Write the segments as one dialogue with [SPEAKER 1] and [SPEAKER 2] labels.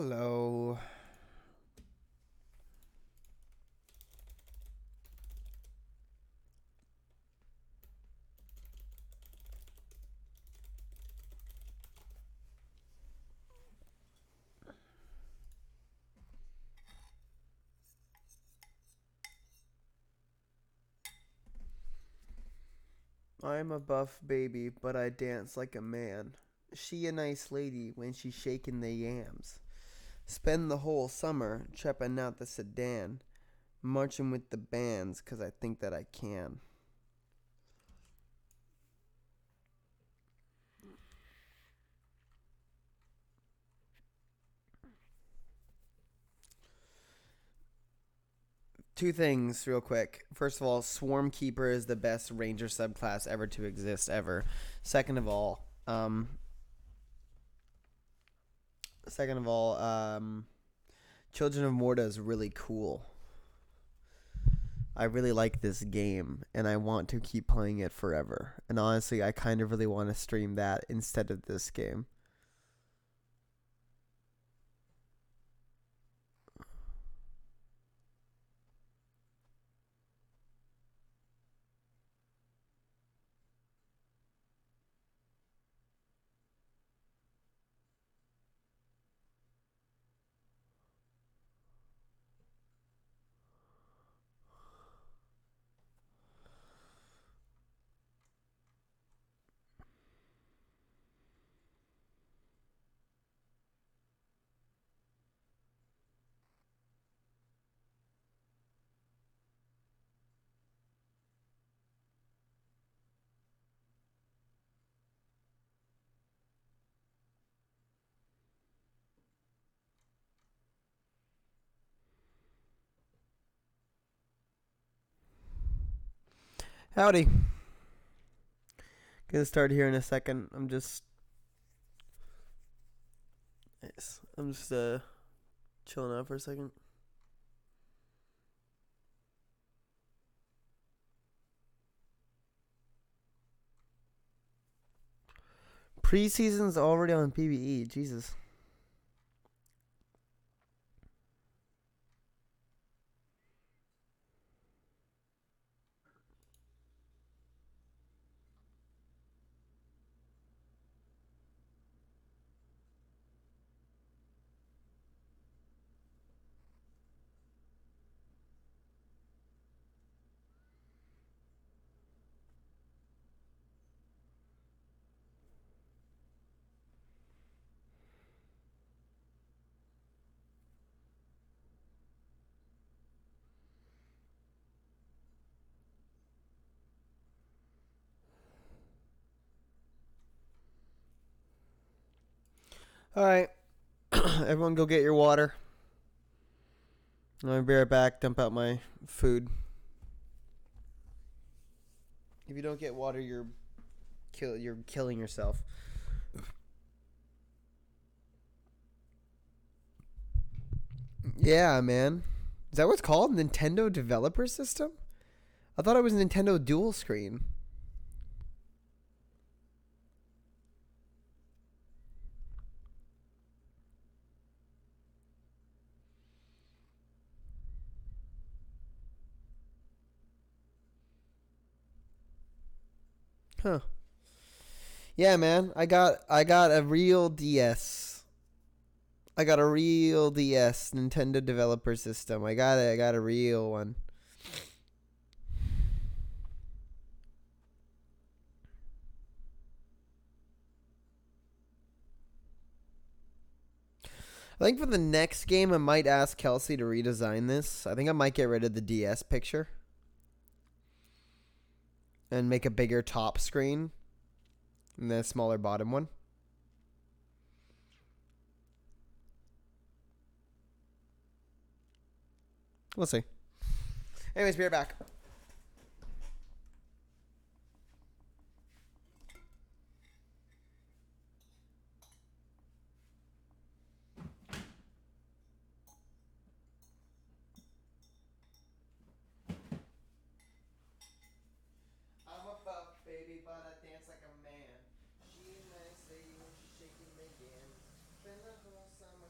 [SPEAKER 1] Hello. I'm a buff baby, but I dance like a man. She a nice lady when she shakin' the yams. Spend the whole summer treppin' out the sedan, marching with the bands 'cause I think that I can. Two things real quick. First of all, Swarm Keeper is the best ranger subclass ever to exist ever. Second of all, second of all, Children of Morta is really cool. I really like this game and I want to keep playing it forever. And honestly, I kind of really want to stream that instead of this game. Howdy. Gonna start here in a second. I'm just chilling out for a second. Preseason's already on PBE. Jesus. Alright. Everyone go get your water. I'll be right back. Dump out my food. If you don't get water, you're killing yourself. Yeah, man. Is that what it's called? Nintendo Developer System? I thought it was Nintendo Dual Screen. Huh. Yeah, man. I got a real DS. I got a real DS, Nintendo Developer System. I got it. I got a real one. I think for the next game, I might ask Kelsey to redesign this. I think I might get rid of the DS picture and make a bigger top screen and then a smaller bottom one. We'll see. Anyways, be right back. I'm a buff baby, but I dance like a man. She nice lady when she's shaking the yams. Spend the whole summer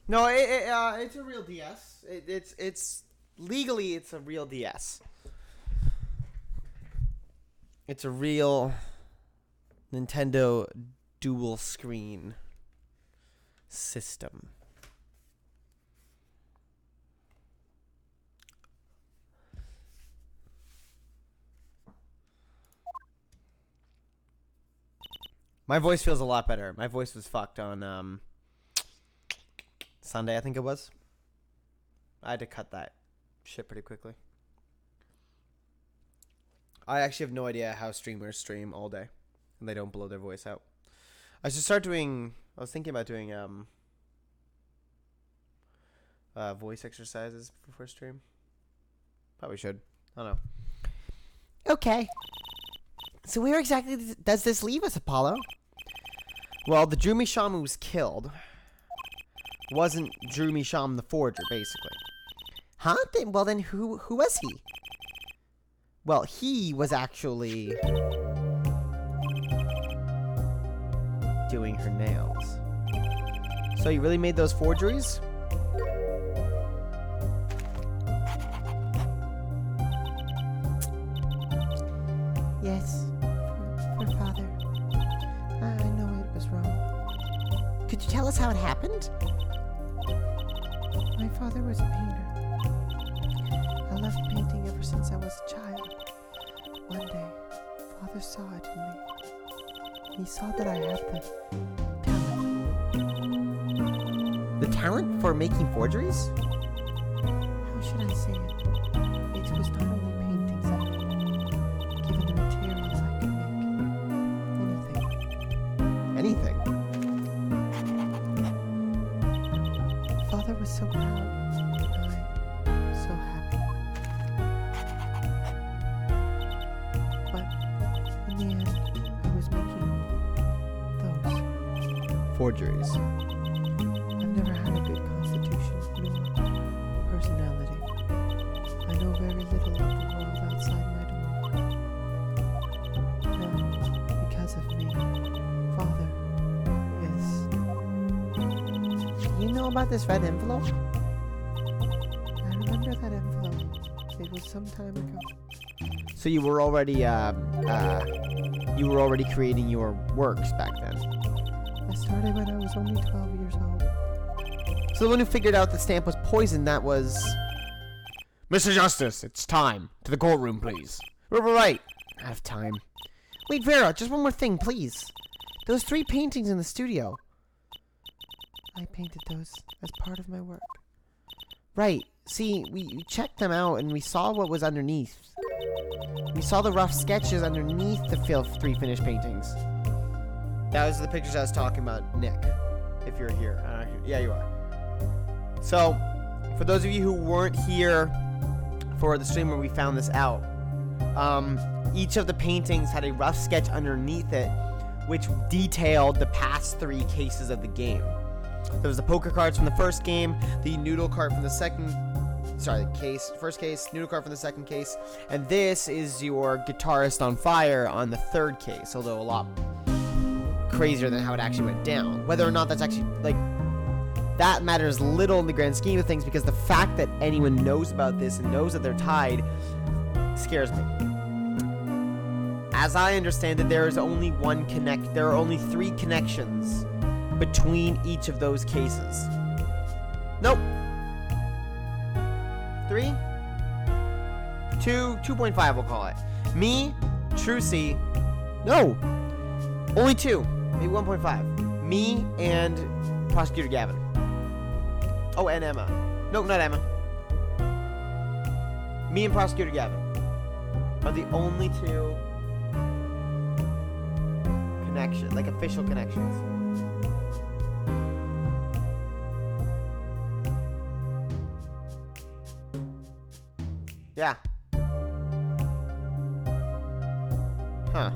[SPEAKER 1] No, it's a real DS. It's legally it's a real DS. It's a real Nintendo dual screen system. My voice feels a lot better. My voice was fucked on Sunday, I think it was. I had to cut that shit pretty quickly. I actually have no idea how streamers stream all day and they don't blow their voice out. I should start doing. I was thinking about doing voice exercises before stream. Probably should. I don't know. Okay. So where exactly does this leave us, Apollo? Well, the Drew Misham who was killed wasn't Drew Misham the forger, basically. Huh? Well, then who was he? Well, he was actually doing her nails. So you really made those forgeries? Yes, for father. I know it was wrong. Could you tell us how it happened? My father was a painter. I loved painting ever since I was a child. One day, father saw it in me. He saw that I had the talent. The talent for making forgeries? How should I say it? It was not only paintings I made. Given the materials I could make anything. Father was so proud, and I so happy. But in the end, I was making those. forgeries.
[SPEAKER 2] I've never had a good constitution nor personality. I know very little of the world outside my door. And because of me, Father is...
[SPEAKER 1] Do you know about this red envelope?
[SPEAKER 2] I remember that envelope. It was some time ago.
[SPEAKER 1] So you were already creating your works back then.
[SPEAKER 2] I started when I was only 12 years old.
[SPEAKER 1] So the one who figured out the stamp was poison, that was... Mr. Justice, it's time. To the courtroom, please. Right. I have time. Wait, Vera, just one more thing, please. Those 3 paintings in the studio.
[SPEAKER 2] I painted those as part of my work.
[SPEAKER 1] Right. See, we checked them out and we saw what was underneath. We saw the rough sketches underneath the 3 finished paintings. That was the pictures I was talking about, Nick. If you're here. Yeah, you are. So, for those of you who weren't here for the stream where we found this out, each of the paintings had a rough sketch underneath it, which detailed the past 3 cases of the game. There was the poker cards from the first game, the noodle card from the first case, noodle card from the second case, and this is your guitarist on fire on the 3rd case, although a lot crazier than how it actually went down. Whether or not that's actually, like, that matters little in the grand scheme of things, because the fact that anyone knows about this and knows that they're tied scares me. As I understand it, there are only 3 connections between each of those cases. Nope. 3? 2.5 we'll call it. Me, Trucy. No. Only 2. Maybe 1.5. Me and Prosecutor Gavin. Oh, and Emma. Nope, not Emma. Me and Prosecutor Gavin are the only 2 connections, like official connections. Yeah. Huh.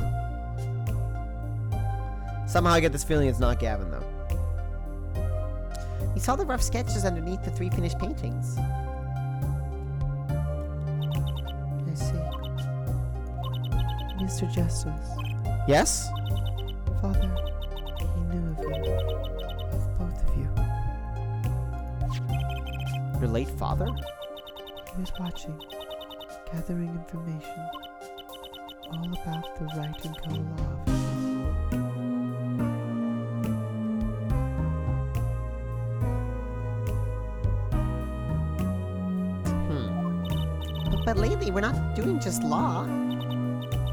[SPEAKER 1] Somehow I get this feeling it's not Gavin, though. We saw the rough sketches underneath the 3 finished paintings.
[SPEAKER 2] I see. Mr. Justice.
[SPEAKER 1] Yes?
[SPEAKER 2] Father, he knew of you. Of both of you.
[SPEAKER 1] Your late father?
[SPEAKER 2] He was watching, gathering information, all about the right and co law offices.
[SPEAKER 1] But lately, we're not doing just law.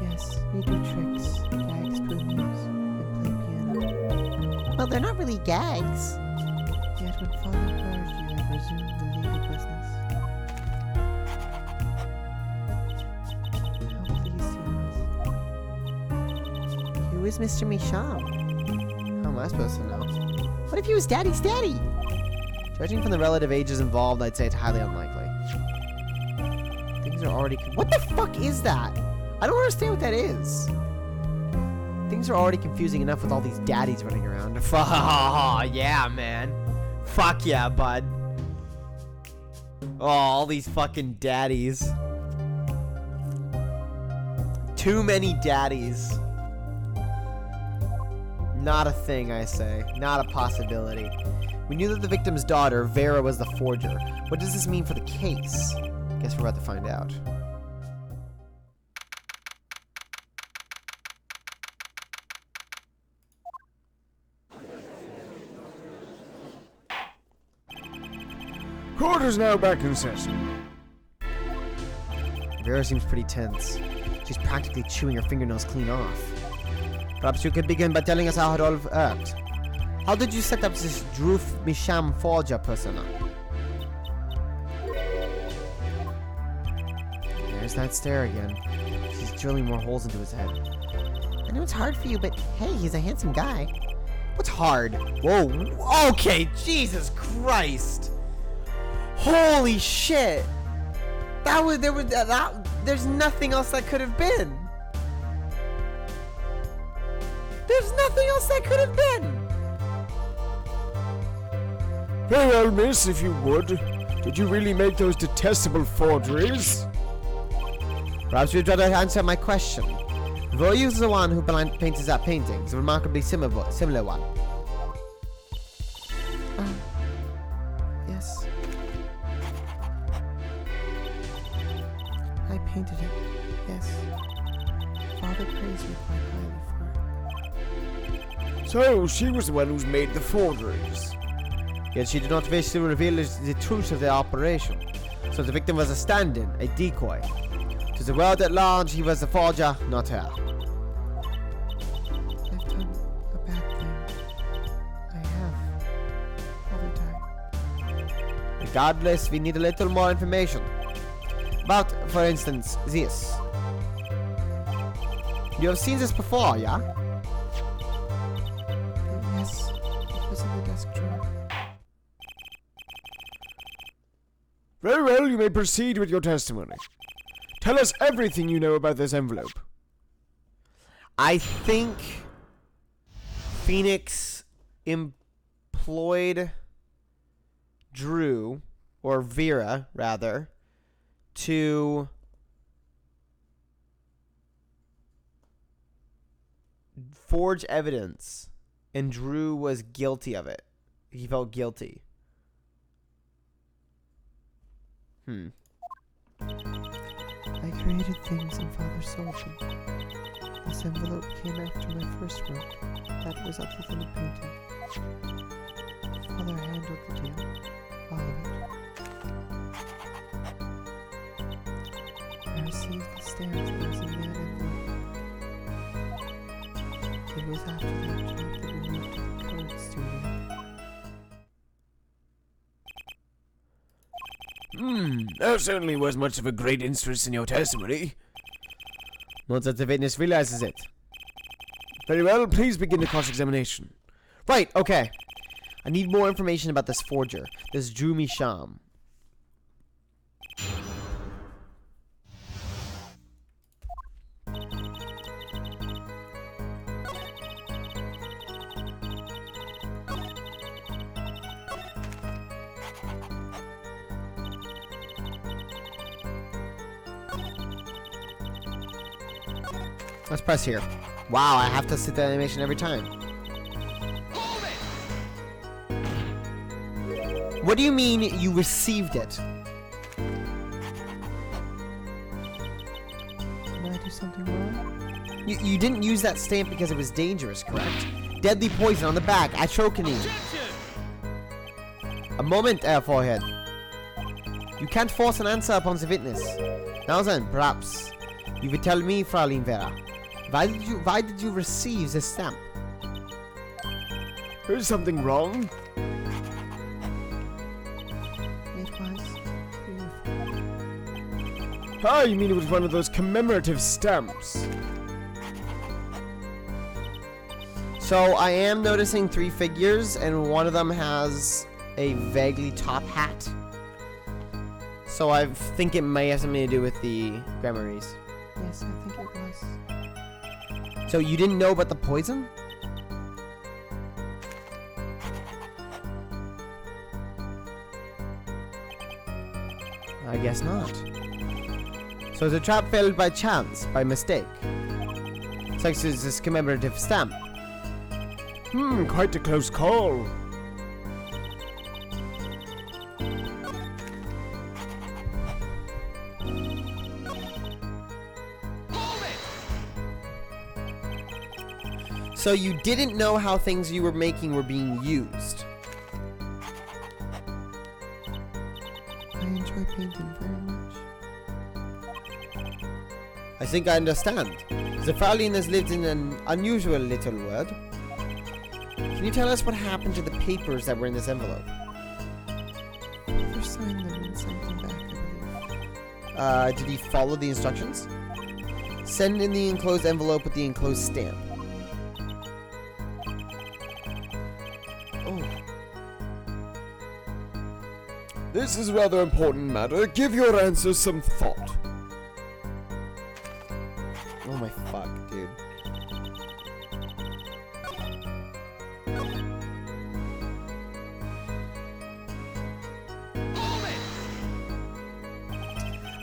[SPEAKER 2] Yes, we do tricks, gags to amuse, and play piano.
[SPEAKER 1] Well, they're not really gags.
[SPEAKER 2] Yet when Father heard you had resumed the legal business, how pleased he was.
[SPEAKER 1] Who is Mr. Misham? How am I supposed to know? What if he was Daddy's daddy? Judging from the relative ages involved, I'd say it's highly unlikely. Things are already... What the fuck is that? I don't understand what that is. Things are already confusing enough with all these daddies running around. Yeah, man. Fuck yeah, bud. Oh, all these fucking daddies. Too many daddies. Not a thing, I say. Not a possibility. We knew that the victim's daughter, Vera, was the forger. What does this mean for the case? Guess we're about to find out.
[SPEAKER 3] Court is now back in session.
[SPEAKER 1] Vera seems pretty tense. She's practically chewing her fingernails clean off. Perhaps you could begin by telling us how it all worked. How did you set up this Druf Misham forger persona? There's that stare again. She's drilling more holes into his head. I know it's hard for you, but hey, he's a handsome guy. What's hard? Whoa. Okay, Jesus Christ. Holy shit. There's nothing else that could have been. There's nothing else that could have been.
[SPEAKER 3] Very well, miss, if you would. Did you really make those detestable forgeries?
[SPEAKER 1] Perhaps you'd rather answer my question. Voyous is the one who painted that painting. It's a remarkably similar one.
[SPEAKER 2] Yes. I painted it. Yes. Father praised me quite highly for it.
[SPEAKER 3] So, she was the one who's made the forgeries.
[SPEAKER 1] Yet she did not wish to reveal the truth of the operation. So the victim was a stand-in, a decoy. To the world at large, he was the forger, not her.
[SPEAKER 2] I've done a bad thing. I have. Every time.
[SPEAKER 1] Regardless, we need a little more information. About, for instance, this. You have seen this before, yeah?
[SPEAKER 2] Yes. It was in the desk drawer.
[SPEAKER 3] Very well, you may proceed with your testimony. Tell us everything you know about this envelope.
[SPEAKER 1] I think Phoenix employed Drew, or Vera, rather, to forge evidence, and Drew was guilty of it. He felt guilty.
[SPEAKER 2] I created things and Father sold them. This envelope came after my first work. That was other than a painting. Father handled the deal. All of it. I received the stamp that was in that envelope. It was after that job that we moved to the colored studio.
[SPEAKER 3] That certainly was much of a great interest in your testimony.
[SPEAKER 1] Not that the witness realizes it.
[SPEAKER 3] Very well, please begin the cross-examination.
[SPEAKER 1] Right, okay. I need more information about this forger, this Drew Misham. Let's press here. Wow, I have to set the animation every time. What do you mean you received it?
[SPEAKER 2] Did I do something wrong?
[SPEAKER 1] You didn't use that stamp because it was dangerous, correct? Deadly poison on the back, atropine. A moment, forehead. You can't force an answer upon the witness. Now then, perhaps you would tell me, Fraulein Vera. Why did you receive this stamp?
[SPEAKER 3] Is something wrong?
[SPEAKER 2] It was beautiful.
[SPEAKER 3] Ah, you mean it was one of those commemorative stamps?
[SPEAKER 1] So I am noticing 3 figures, and one of them has a vaguely top hat. So I think it may have something to do with the Grimoires.
[SPEAKER 2] Yes, I think it was.
[SPEAKER 1] So you didn't know about the poison? I guess not. So the trap failed by chance, by mistake. Such as this commemorative stamp.
[SPEAKER 3] Quite a close call.
[SPEAKER 1] So you didn't know how things you were making were being used.
[SPEAKER 2] I enjoy painting very much.
[SPEAKER 1] I think I understand. The Fraulein has lived in an unusual little world. Can you tell us what happened to the papers that were in this envelope?
[SPEAKER 2] Father signed them and sent them back, I believe.
[SPEAKER 1] Did he follow the instructions? Send in the enclosed envelope with the enclosed stamp. Oh.
[SPEAKER 3] This is a rather important matter. Give your answer some thought.
[SPEAKER 1] Oh my fuck, dude.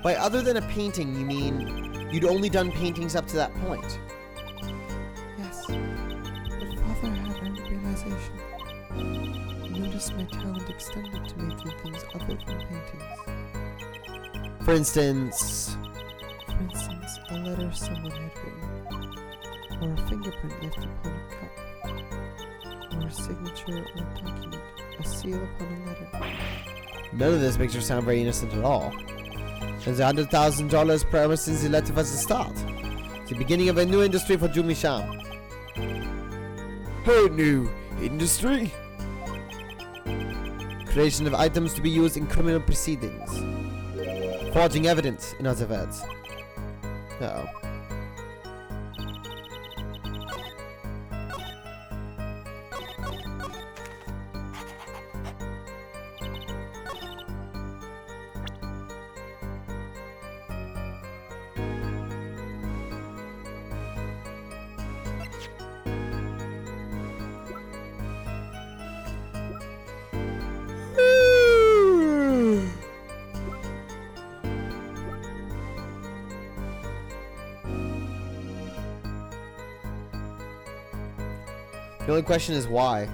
[SPEAKER 1] By other than a painting, you mean you'd only done paintings up to that point?
[SPEAKER 2] Yes, but Father had a realization. He noticed my talent extended to making things other than paintings.
[SPEAKER 1] For instance...
[SPEAKER 2] For instance, a letter someone had written, or a fingerprint left upon a cup, or a signature on a document, a seal upon a letter.
[SPEAKER 1] None of this makes her sound very innocent at all. There's $100,000 promised since the letter was the start. The beginning of a new industry for Jumisham.
[SPEAKER 3] Her new industry?
[SPEAKER 1] Creation of items to be used in criminal proceedings. Forging evidence, in other words. Uh-oh. The only question is why.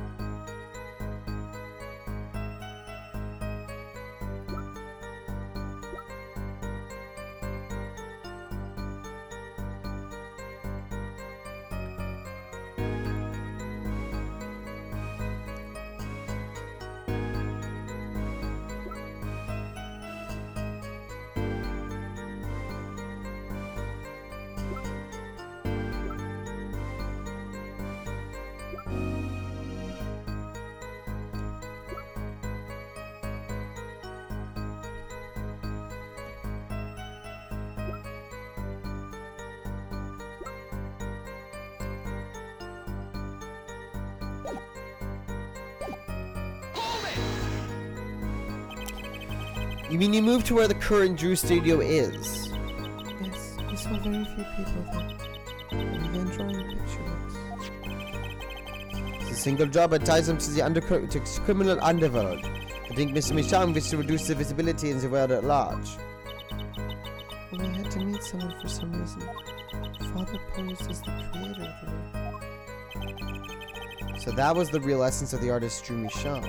[SPEAKER 1] You mean you moved to where the current Drew studio is?
[SPEAKER 2] Yes, we saw very few people there. We began drawing picture books.
[SPEAKER 1] It's a single job that ties him to the criminal underworld. I think Mr. Misham wished to reduce the visibility in the world at large.
[SPEAKER 2] When we had to meet someone for some reason, Father posed as the creator of the work.
[SPEAKER 1] So that was the real essence of the artist Drew Misham.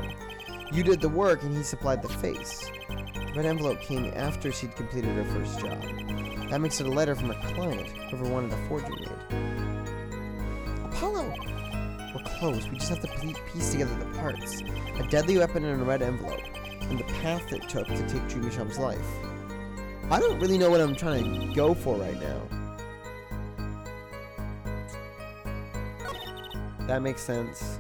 [SPEAKER 1] You did the work and he supplied the face. The red envelope came after she'd completed her first job. That makes it a letter from a client, whoever wanted a forgery made. Apollo! We're close, we just have to piece together the parts. A deadly weapon in a red envelope, and the path it took to take Drew Misham's life. I don't really know what I'm trying to go for right now. That makes sense.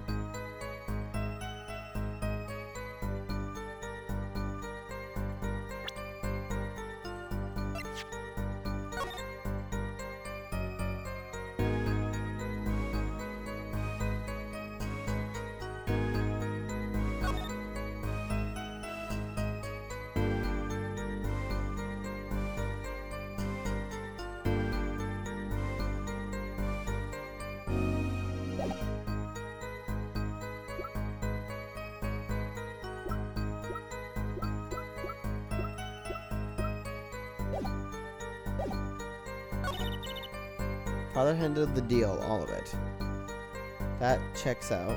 [SPEAKER 1] Father handled the deal, all of it. That checks out.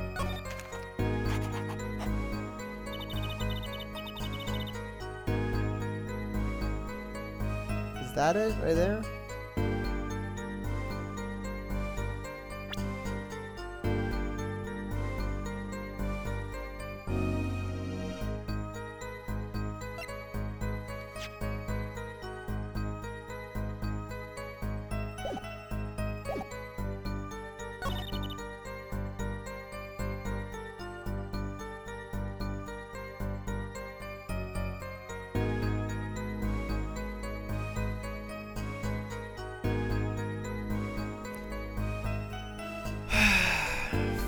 [SPEAKER 1] Is that it right there?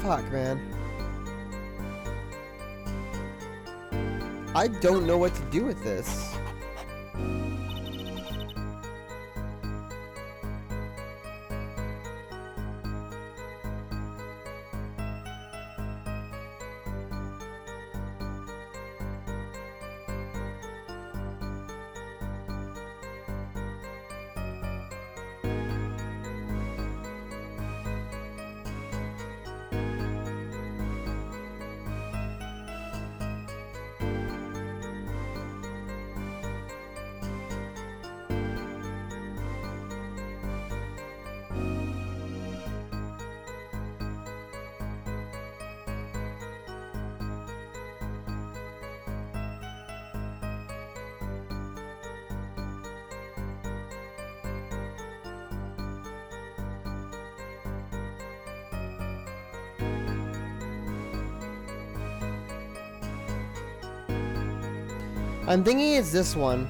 [SPEAKER 1] Fuck, man. I don't know what to do with this. I'm thinking it's this one.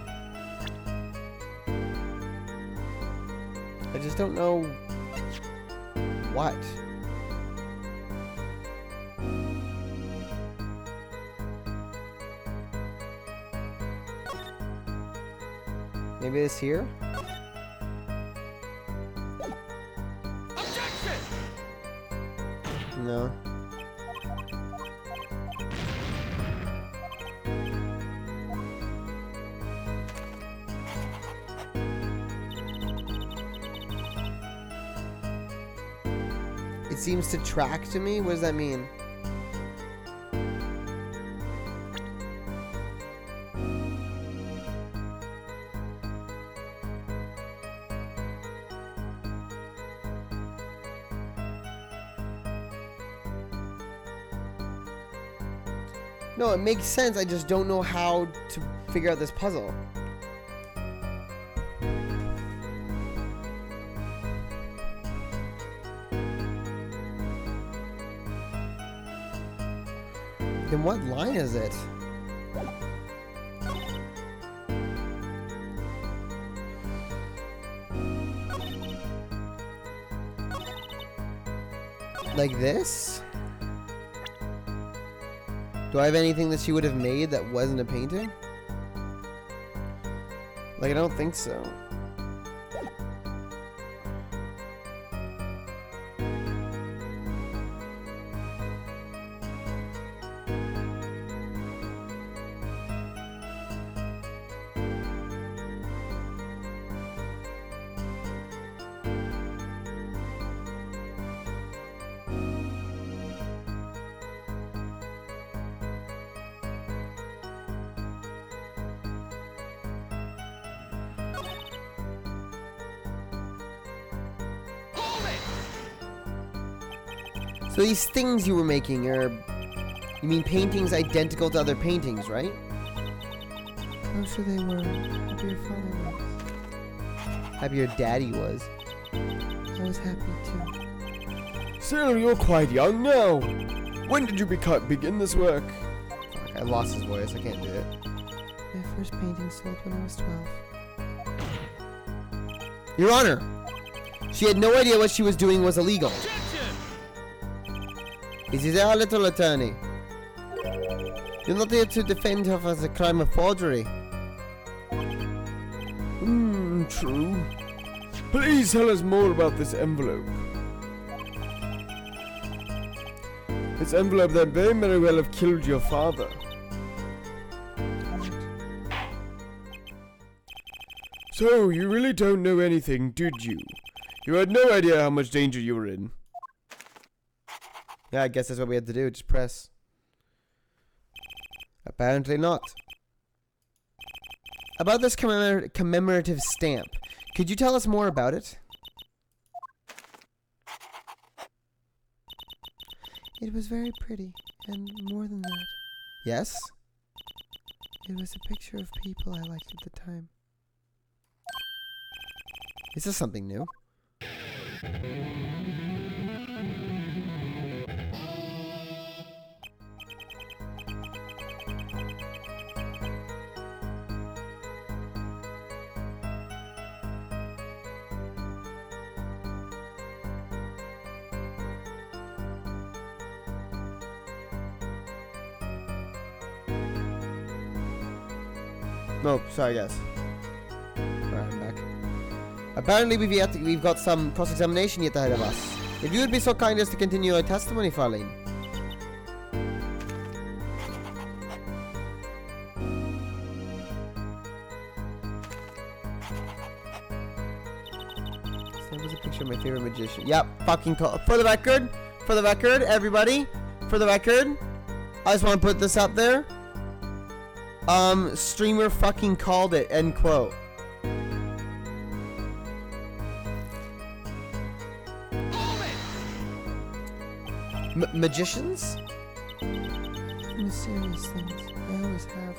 [SPEAKER 1] I just don't know what. Maybe it's here?
[SPEAKER 4] Objection!
[SPEAKER 1] No. It seems to track to me? What does that mean? No, it makes sense. I just don't know how to figure out this puzzle. Then what line is it? Like this? Do I have anything that she would have made that wasn't a painting? Like, I don't think so. So these things you were making are, you mean paintings identical to other paintings, right?
[SPEAKER 2] Closer they were, happier your father was.
[SPEAKER 1] Happy your daddy was.
[SPEAKER 2] I was happy too.
[SPEAKER 3] Still, you're quite young now. When did you begin this work?
[SPEAKER 1] Fuck, I lost his voice. I can't do it.
[SPEAKER 2] My first painting sold when I was 12.
[SPEAKER 1] Your Honor, she had no idea what she was doing was illegal. Is he there, little attorney? You're not here to defend her as a crime of forgery.
[SPEAKER 3] True. Please tell us more about this envelope. This envelope that may very well have killed your father. So, you really don't know anything, did you? You had no idea how much danger you were in.
[SPEAKER 1] Yeah, I guess that's what we had to do. Just press. Apparently not. About this commemorative stamp, could you tell us more about it?
[SPEAKER 2] It was very pretty, and more than that,
[SPEAKER 1] Yes?
[SPEAKER 2] it was a picture of people I liked at the time.
[SPEAKER 1] Is this something new? No, sorry guys. Alright, I'm back. Apparently we've got some cross-examination yet ahead of us. If you would be so kind as to continue your testimony, Farlene. That was a picture of my favorite magician. Yep, fucking call. For the record, everybody, for the record, I just want to put this up there. Streamer fucking called it, end quote. Magicians?
[SPEAKER 2] Mysterious things. I always have.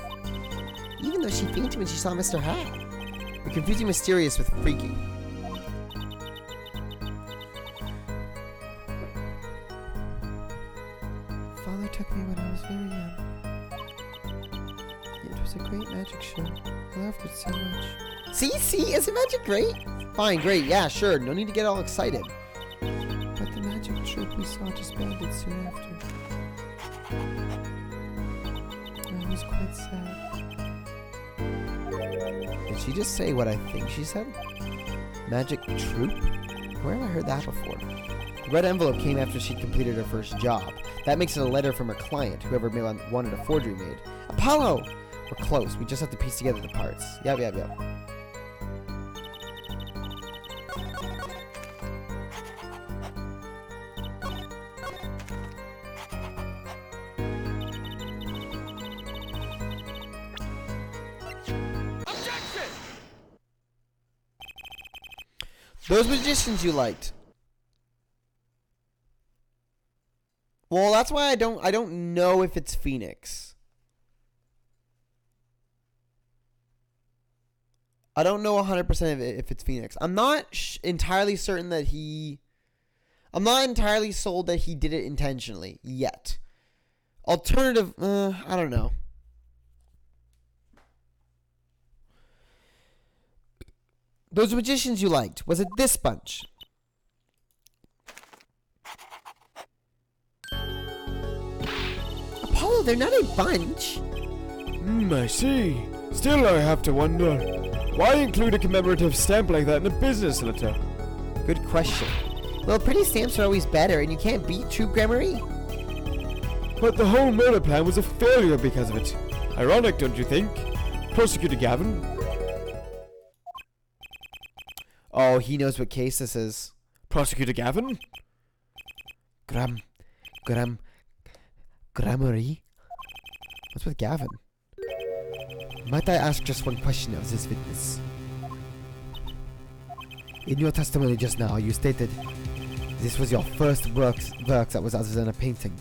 [SPEAKER 1] Even though she fainted when she saw Mr. Hat. You're confusing mysterious with freaky.
[SPEAKER 2] Father took me when I was very young. It was a great magic show. I loved it so much.
[SPEAKER 1] See? Isn't magic great? Fine, great, yeah, sure. No need to get all excited.
[SPEAKER 2] But the magic troupe we saw disbanded soon after. I was quite sad.
[SPEAKER 1] Did she just say what I think she said? Magic troop? Where have I heard that before? The red envelope came after she'd completed her first job. That makes it a letter from her client, whoever wanted a forgery made. Apollo! We're close. We just have to piece together the parts. Yep. Those magicians you liked. Well, that's why I don't know if it's Phoenix. I don't know 100% if it's Phoenix. I'm not entirely certain that I'm not entirely sold that he did it intentionally yet. Alternative, I don't know. Those magicians you liked. Was it this bunch? Apollo, they're not a bunch.
[SPEAKER 3] I see. Still, I have to wonder, why include a commemorative stamp like that in a business letter?
[SPEAKER 1] Good question. Well, pretty stamps are always better, and you can't beat true gramarye.
[SPEAKER 3] But the whole murder plan was a failure because of it. Ironic, don't you think? Prosecutor Gavin?
[SPEAKER 1] Oh, he knows what case this is.
[SPEAKER 3] Prosecutor Gavin?
[SPEAKER 1] Gramarye? What's with Gavin? Might I ask just one question of this witness? In your testimony just now, you stated this was your first work that was other than a painting.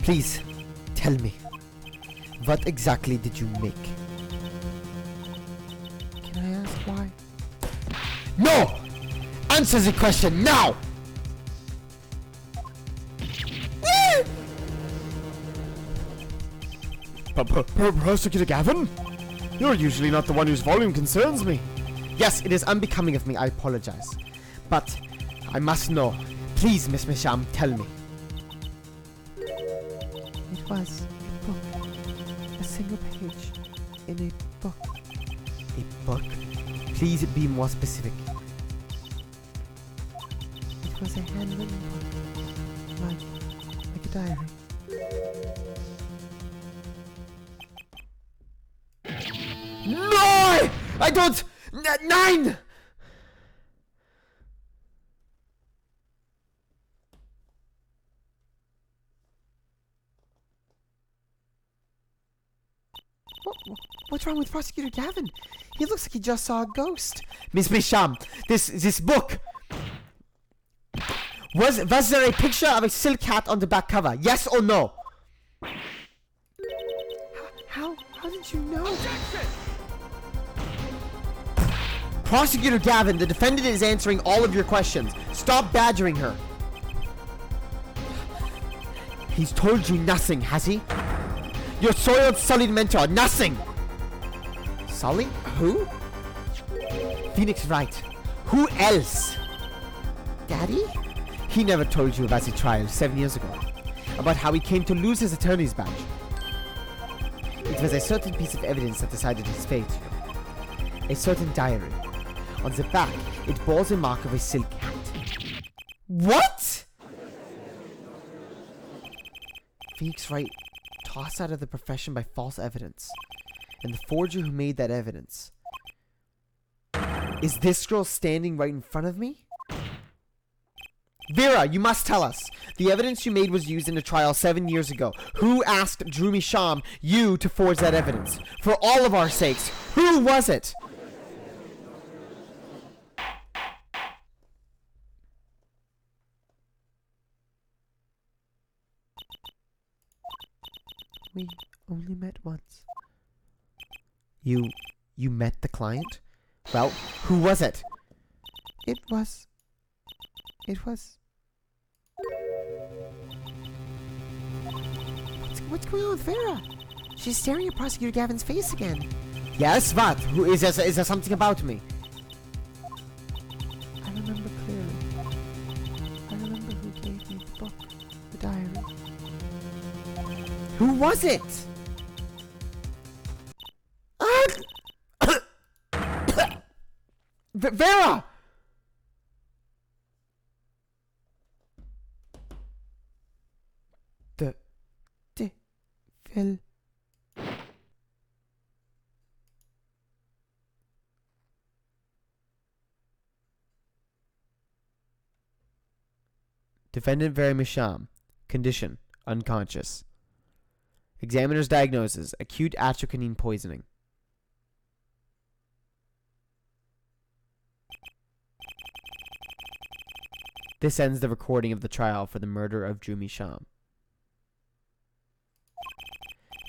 [SPEAKER 1] Please, tell me, what exactly did you make?
[SPEAKER 2] Can I ask why?
[SPEAKER 1] No! Answer the question now!
[SPEAKER 3] Prosecutor Gavin? You're usually not the one whose volume concerns me.
[SPEAKER 1] Yes, it is unbecoming of me, I apologize. But I must know. Please, Miss Misham, tell me.
[SPEAKER 2] It was a book. A single page in a book.
[SPEAKER 1] A book? Please be more specific.
[SPEAKER 2] It was a handwritten book. Like a diary.
[SPEAKER 1] No! I don't! 9! What's wrong with Prosecutor Gavin? He looks like he just saw a ghost. Miss Misham, this book. Was there a picture of a silk hat on the back cover? Yes or no?
[SPEAKER 2] How did you know?
[SPEAKER 1] Prosecutor Gavin, the defendant is answering all of your questions. Stop badgering her. He's told you nothing, has he? Your soiled, sullied mentor, nothing! Sully? Who? Phoenix Wright. Who else? Daddy? He never told you about the trial 7 years ago. About how he came to lose his attorney's badge. It was a certain piece of evidence that decided his fate. A certain diary. On the back, it bore the mark of a silk hat. What? Phoenix Wright tossed out of the profession by false evidence. And the forger who made that evidence. Is this girl standing right in front of me? Vera, you must tell us. The evidence you made was used in a trial 7 years ago. Who asked Drew Misham, you, to forge that evidence? For all of our sakes, who was it?
[SPEAKER 2] We only met once.
[SPEAKER 1] You met the client? Well, who was it?
[SPEAKER 2] It was...
[SPEAKER 1] What's going on with Vera?
[SPEAKER 2] She's staring at Prosecutor Gavin's face again.
[SPEAKER 1] Yes, what? Who is there? Is there something about me?
[SPEAKER 2] I remember clearly. I remember who gave me the book, the diary.
[SPEAKER 1] Who was it? Vera!
[SPEAKER 2] Phil.
[SPEAKER 1] Defendant Vera Misham. Condition: unconscious. Examiner's diagnosis: acute atrocanine poisoning. This ends the recording of the trial for the murder of Drew Misham.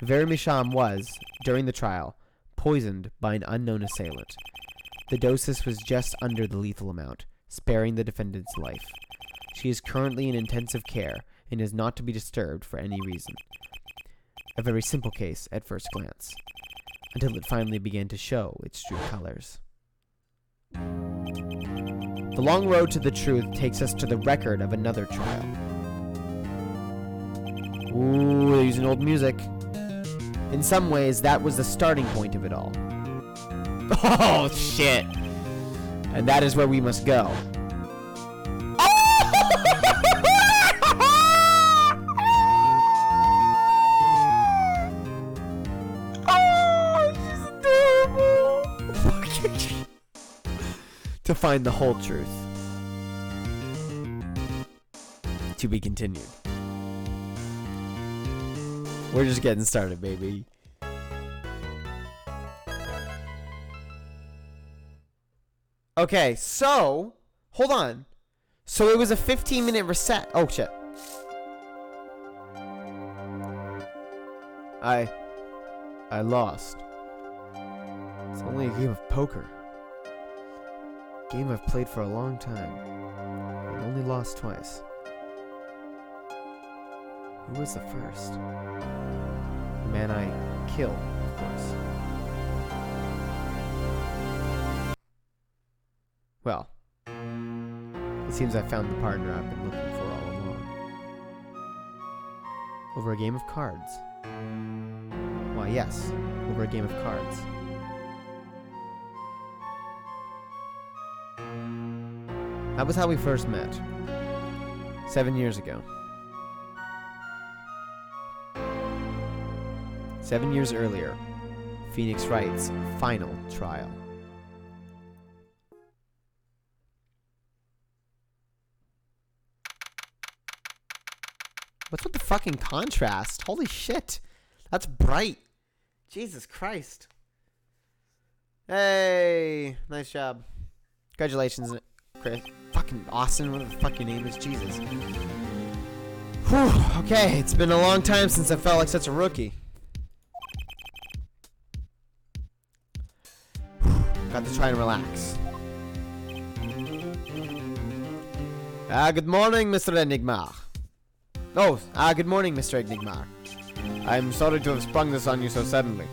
[SPEAKER 1] Vera Misham was, during the trial, poisoned by an unknown assailant. The dosage was just under the lethal amount, sparing the defendant's life. She is currently in intensive care and is not to be disturbed for any reason. A very simple case at first glance, until it finally began to show its true colors. The long road to the truth takes us to the record of another trial. Ooh, they're using old music. In some ways, that was the starting point of it all. Oh, shit. And that is where we must go. To find the whole truth. To be continued. We're just getting started, baby. Okay, so hold on. So it was a 15-minute reset. Oh shit. I lost. It's only a game of poker. Game I've played for a long time. I only lost twice. Who was the first? The man I killed, of course. Well, it seems I found the partner I've been looking for all along. Over a game of cards. Why, yes, over a game of cards. That was how we first met. 7 years ago. 7 years earlier, Phoenix Wright's final trial. What's with the fucking contrast? Holy shit. That's bright. Jesus Christ. Hey, nice job. Congratulations, Chris. Fucking Austin, what the fuck your name is? Jesus. Whew, okay, it's been a long time since I felt like such a rookie. Got to try and relax. Good morning, Mr. Enigma. Oh, good morning, Mr. Enigma. I'm sorry to have sprung this on you so suddenly.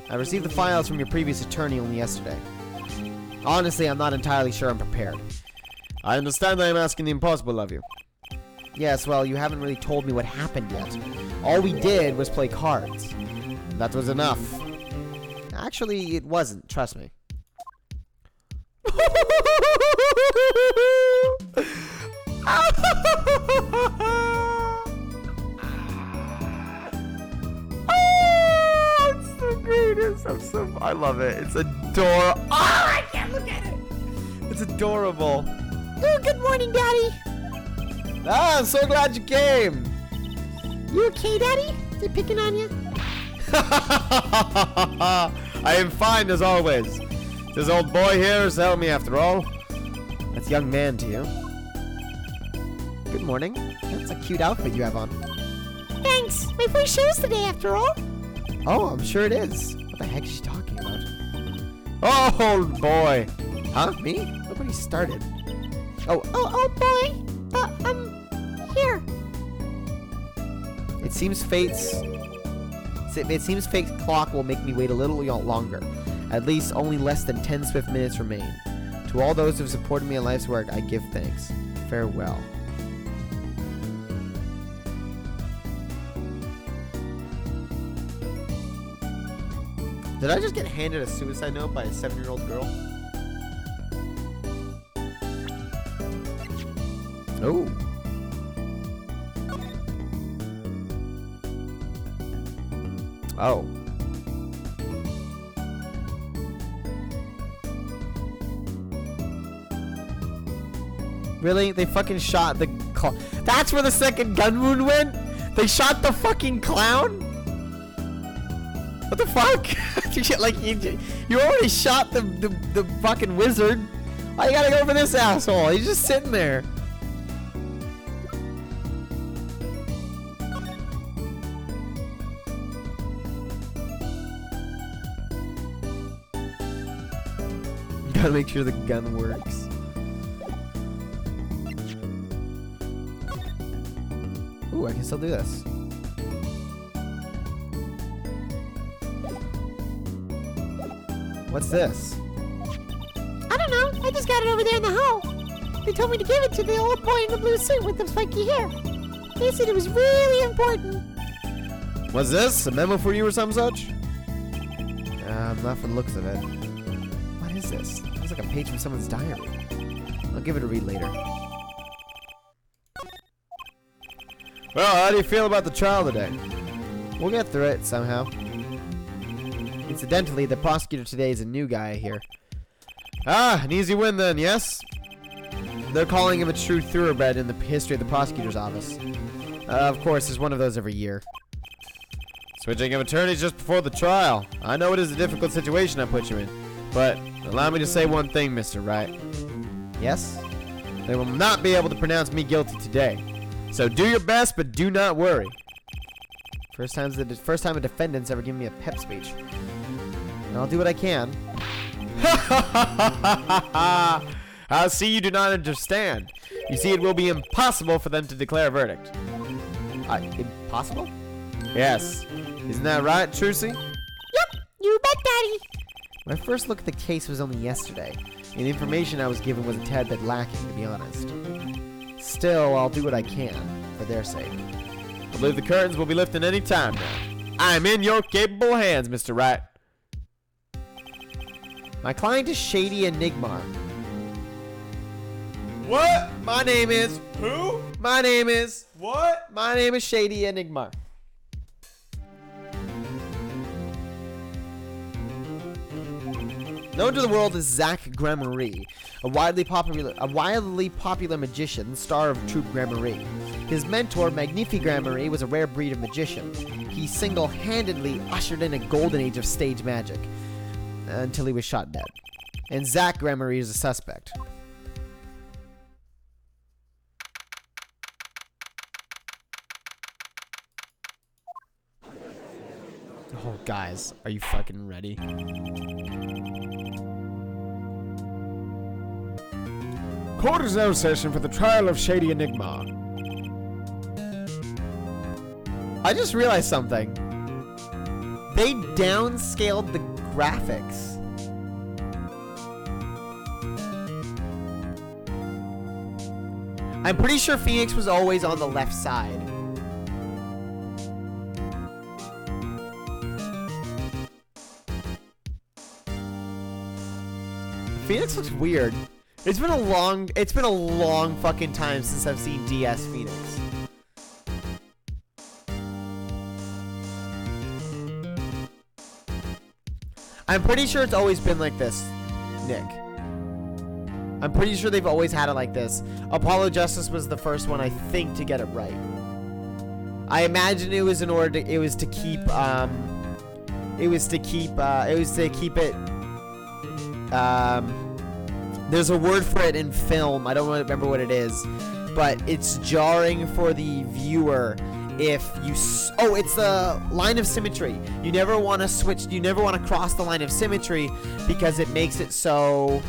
[SPEAKER 1] I received the files from your previous attorney only yesterday. Honestly, I'm not entirely sure I'm prepared. I understand I am asking the impossible of you. Yes, well, you haven't really told me what happened yet. All we did was play cards. That was enough. Actually, it wasn't, trust me. It's the greatest. I love it. It's adorable. Oh, I can't look at it. It's adorable.
[SPEAKER 2] Oh, good morning, Daddy.
[SPEAKER 1] I'm so glad you came.
[SPEAKER 2] You okay, Daddy? They picking on you?
[SPEAKER 1] I am fine as always. This old boy here has helped me after all. That's young man to you. Good morning. That's a cute outfit you have on.
[SPEAKER 2] Thanks. My first show's today, after all.
[SPEAKER 1] Oh, I'm sure it is. What the heck is she talking about? Oh, old boy. Huh? Me? Nobody started.
[SPEAKER 2] Oh, boy. I'm here.
[SPEAKER 1] It seems fate's It seems fake clock will make me wait a little longer. At least only less than 10 swift minutes remain. To all those who have supported me in life's work, I give thanks. Farewell. Did I just get handed a suicide note by a 7-year-old girl? Oh. Oh. Really? They fucking shot the That's where the second gun wound went? They shot the fucking clown? What the fuck? Like, you already shot the fucking wizard. Why you gotta go for this asshole? He's just sitting there. Gotta make sure the gun works. Ooh, I can still do this. What's this?
[SPEAKER 4] I don't know. I just got it over there in the hall. They told me to give it to the old boy in the blue suit with the spiky hair. They said it was really important.
[SPEAKER 1] What's this? A memo for you or some such? Not for the looks of it. What is this? It's like a page from someone's diary. I'll give it a read later. Well, how do you feel about the trial today? We'll get through it somehow. Incidentally, the prosecutor today is a new guy here. Ah, an easy win then, yes? They're calling him a true thoroughbred in the history of the prosecutor's office. Of course, there's one of those every year. Switching of attorneys just before the trial. I know it is a difficult situation I put you in, but allow me to say one thing, Mr. Wright. Yes? They will not be able to pronounce me guilty today. So do your best, but do not worry. First time a defendant's ever given me a pep speech. And I'll do what I can. I see you do not understand. You see, it will be impossible for them to declare a verdict. Impossible? Yes. Isn't that right, Trucy?
[SPEAKER 4] Yep, you bet, Daddy.
[SPEAKER 1] My first look at the case was only yesterday, and the information I was given was a tad bit lacking, to be honest. Still, I'll do what I can, for their sake. I believe the curtains will be lifted any time now. I'm in your capable hands, Mr. Wright. My client is Shady Enigma. What? My name is... Who? My name is... What? My name is Shady Enigma. Known to the world as Zach Gramarye, a widely popular magician, star of troupe Gramarye. His mentor, Magnifi Gramarye, was a rare breed of magician. He single-handedly ushered in a golden age of stage magic, until he was shot dead. And Zach Gramarye is a suspect. Oh, guys, are you fucking ready?
[SPEAKER 3] Court is now in session for the trial of Shady Enigma.
[SPEAKER 1] I just realized something. They downscaled the graphics. I'm pretty sure Phoenix was always on the left side. Phoenix looks weird. It's been a long fucking time since I've seen DS Phoenix. I'm pretty sure it's always been like this, Nick. I'm pretty sure they've always had it like this. Apollo Justice was the first one, I think, to get it right. I imagine it was in order to, it was to keep it, there's a word for it in film. I don't remember what it is, but it's jarring for the viewer if you... Oh, it's the line of symmetry. You never want to switch... You never want to cross the line of symmetry because it makes it so...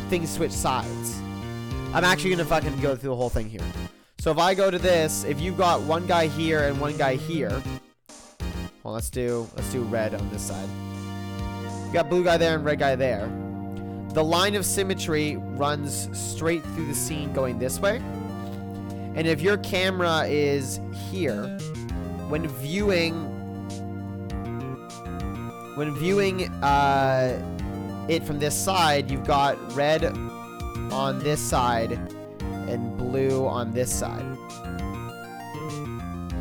[SPEAKER 1] things switch sides. I'm actually going to fucking go through the whole thing here. So if I go to this, if you've got one guy here and one guy here, well, let's do red on this side. You got blue guy there and red guy there. The line of symmetry runs straight through the scene going this way. And if your camera is here, when viewing it from this side, you've got red on this side and blue on this side.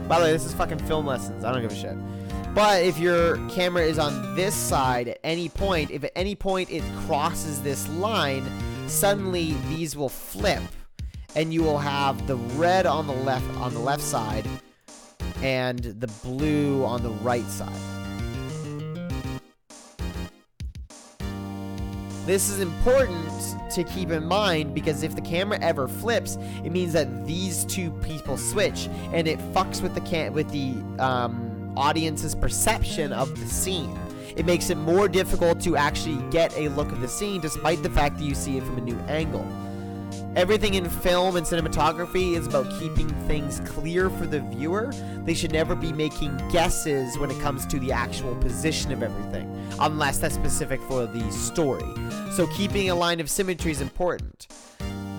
[SPEAKER 1] By the way, this is fucking film lessons. I don't give a shit. But if your camera is on this side at any point, if at any point it crosses this line, suddenly these will flip, and you will have the red on the left side and the blue on the right side. This is important to keep in mind because if the camera ever flips, it means that these two people switch, and it fucks with the audience's perception of the scene. It makes it more difficult to actually get a look at the scene, despite the fact that you see it from a new angle. Everything in film and cinematography is about keeping things clear for the viewer. They should never be making guesses when it comes to the actual position of everything, unless that's specific for the story. So keeping a line of symmetry is important.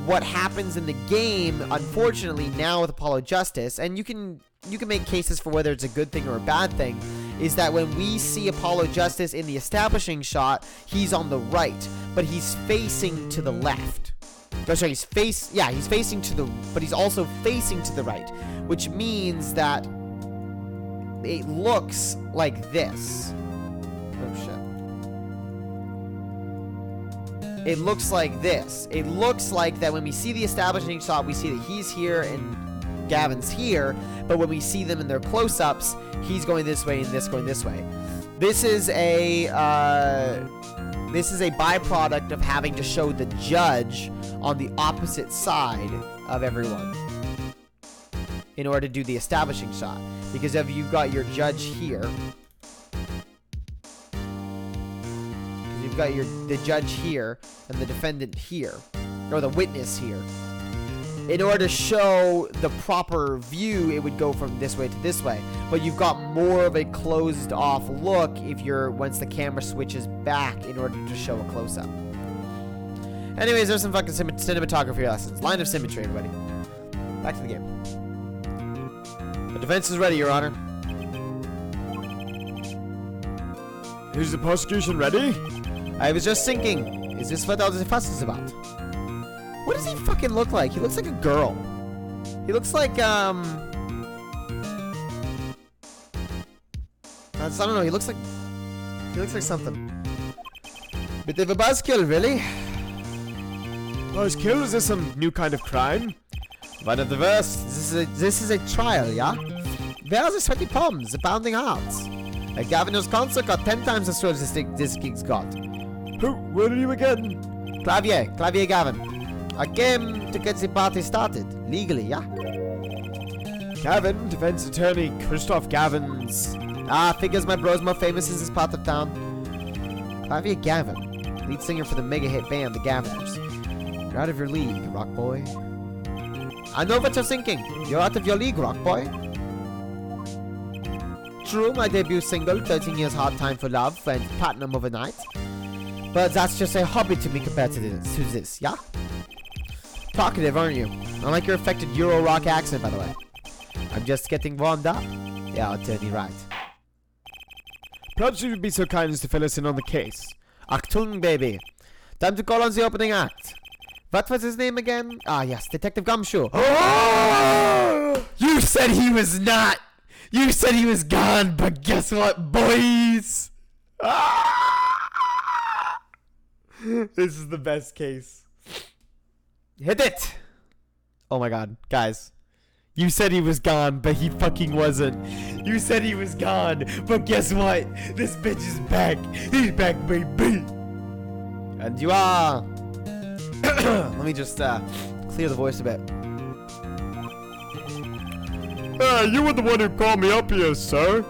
[SPEAKER 1] What happens in the game, unfortunately, now with Apollo Justice, and you can make cases for whether it's a good thing or a bad thing, is that when we see Apollo Justice in the establishing shot, he's on the right, but he's facing to the left. Oh, sorry, he's facing to the, but he's also facing to the right, which means that it looks like this. Oh shit. It looks like this. It looks like that when we see the establishing shot, we see that he's here and Gavin's here, but when we see them in their close-ups, he's going this way and this going this way. This is a byproduct of having to show the judge on the opposite side of everyone in order to do the establishing shot. Because if you've got your judge here, you've got the judge here and the defendant here, or the witness here. In order to show the proper view, it would go from this way to this way. But you've got more of a closed off look once the camera switches back in order to show a close-up. Anyways, there's some fucking cinematography lessons. Line of symmetry, everybody. Back to the game. The defense is ready, Your Honor.
[SPEAKER 3] Is the prosecution ready?
[SPEAKER 1] I was just thinking, is this what all the fuss is about? What does he fucking look like? He looks like a girl. He looks like, I don't know, he looks like something. Bit of a buzzkill, really.
[SPEAKER 3] Buzzkill? Is this some new kind of crime?
[SPEAKER 1] One of the worst. This is a trial, yeah? Where are the sweaty palms, the pounding hearts? A Gaviner's concert got 10 times as strong as this gig's got.
[SPEAKER 3] Who? Where are you again?
[SPEAKER 1] Clavier Gavin. I came to get the party started, legally, yeah?
[SPEAKER 3] Gavin, defense attorney Christoph Gavins.
[SPEAKER 1] Figures my bro's more famous in this part of town. Clavier Gavin, lead singer for the mega hit band, the Gaviners. You're out of your league, rock boy. I know what you're thinking. You're out of your league, rock boy. True, my debut single, 13 Years Hard Time for Love, went platinum overnight. But that's just a hobby to me compared to this, yeah? Talkative, aren't you? I like your affected Euro rock accent, by the way. I'm just getting warmed up. Yeah, I'll tell you right.
[SPEAKER 3] Perhaps you would be so kind as to fill us in on the case.
[SPEAKER 1] Achtung, baby. Time to call on the opening act. What was his name again? Yes, Detective Gumshoe. Oh! You said he was not. You said he was gone, but guess what, boys? This is the best case. Hit it! Oh my god, guys. You said he was gone, but he fucking wasn't. You said he was gone, but guess what? This bitch is back. He's back, baby. And you are... Let me just clear the voice a bit.
[SPEAKER 3] You were the one who called me up here, sir.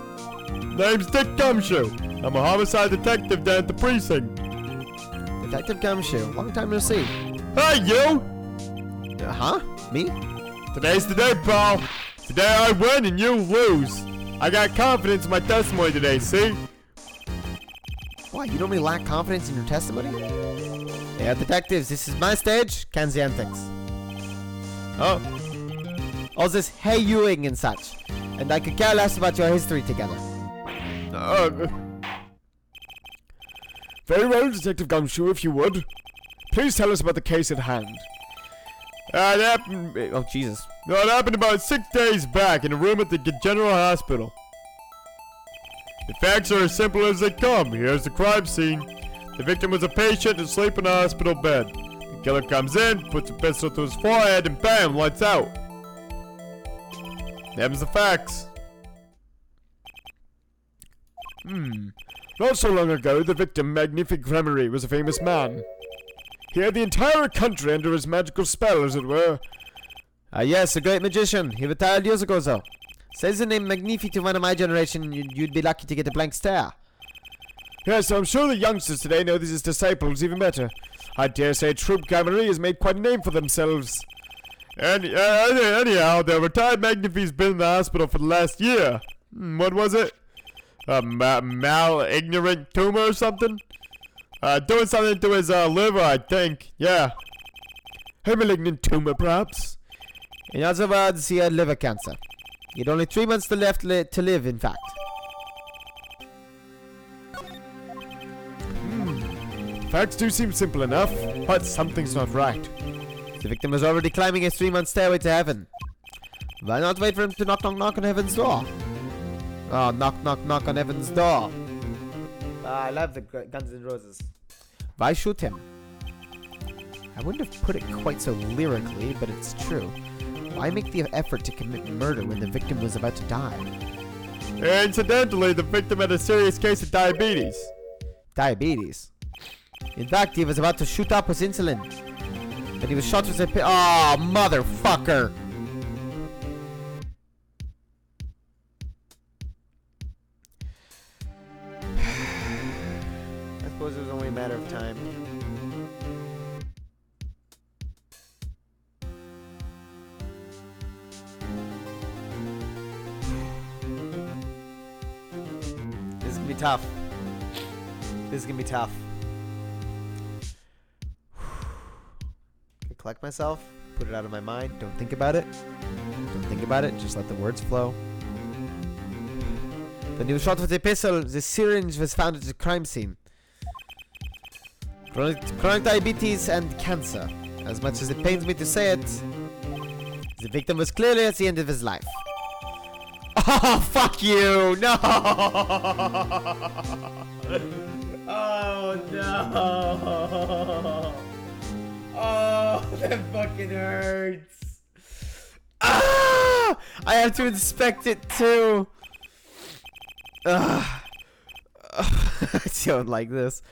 [SPEAKER 3] Name's Dick Gumshoe. I'm a homicide detective down at the precinct.
[SPEAKER 1] Detective Gumshoe, long time no see.
[SPEAKER 3] Hey, you!
[SPEAKER 1] Huh? Me?
[SPEAKER 3] Today's the day, pal. Today I win and you lose. I got confidence in my testimony today, see?
[SPEAKER 1] Why, you don't really lack confidence in your testimony? Yeah, detectives, this is my stage. Can the antics.
[SPEAKER 3] Oh.
[SPEAKER 1] All this hey-youing and such. And I could care less about your history together.
[SPEAKER 3] Very well, Detective Gumshoe, if you would. Please tell us about the case at hand. It happened...
[SPEAKER 1] Oh, Jesus.
[SPEAKER 3] No, it happened about 6 days back in a room at the General Hospital. The facts are as simple as they come. Here's the crime scene. The victim was a patient asleep in a hospital bed. The killer comes in, puts a pistol to his forehead, and bam, lights out. Them's the facts. Not so long ago, the victim, Magnific Remery, was a famous man. He had the entire country under his magical spell, as it were.
[SPEAKER 1] Yes, a great magician. He retired years ago, though. Say the name Magnific to one of my generation, you'd be lucky to get a blank stare.
[SPEAKER 3] Yes, I'm sure the youngsters today know these his disciples even better. I dare say Troop Cavalry has made quite a name for themselves. Anyhow, the retired Magnific's been in the hospital for the last year. What was it? A mal-ignorant tumor or something? Doing something to his liver, I think. Yeah. A malignant tumor, perhaps?
[SPEAKER 1] In other words, he had liver cancer. He had only 3 months to live, in fact.
[SPEAKER 3] Facts do seem simple enough, but something's not right.
[SPEAKER 1] The victim was already climbing his 3-month stairway to heaven. Why not wait for him to knock, knock, knock on heaven's door? Oh, knock, knock, knock on heaven's door. I love the Guns N' Roses. Why shoot him? I wouldn't have put it quite so lyrically, but it's true. Why make the effort to commit murder when the victim was about to die?
[SPEAKER 3] Incidentally, the victim had a serious case of diabetes.
[SPEAKER 1] Diabetes? In fact, he was about to shoot up his insulin. And he was shot with a oh, motherfucker! I suppose it was only a matter of time. This is gonna be tough. This is gonna be tough. Collect myself, put it out of my mind, don't think about it. Don't think about it, just let the words flow. When he was shot with a pistol, the syringe was found at the crime scene. Chronic diabetes and cancer. As much as it pains me to say it, the victim was clearly at the end of his life. Oh, fuck you! No! Oh, no! Oh, that fucking hurts. Ah! I have to inspect it too. I don't like this.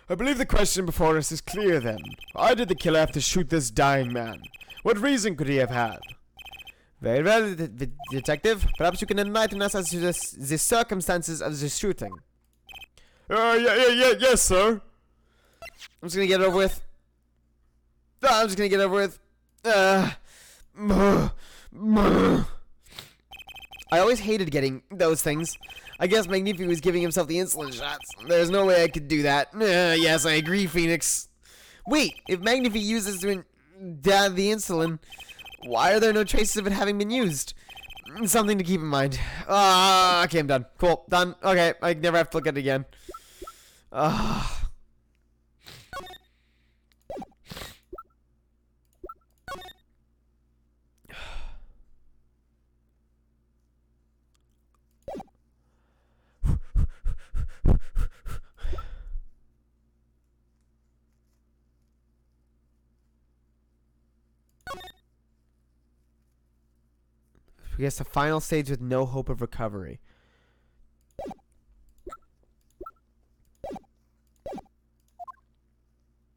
[SPEAKER 3] I believe the question before us is clear then. Why did the killer have to shoot this dying man? What reason could he have had?
[SPEAKER 1] Very well, detective. Perhaps you can enlighten us as to the circumstances of the shooting.
[SPEAKER 3] Yes, sir.
[SPEAKER 1] I'm just gonna get it over with. I'm just gonna get it over with. I always hated getting those things. I guess Magnific was giving himself the insulin shots. There's no way I could do that. Yes, I agree, Phoenix. Wait, if Magnific uses the insulin, why are there no traces of it having been used? Something to keep in mind. Okay, I'm done. Cool, done. Okay, I never have to look at it again. I guess the final stage with no hope of recovery.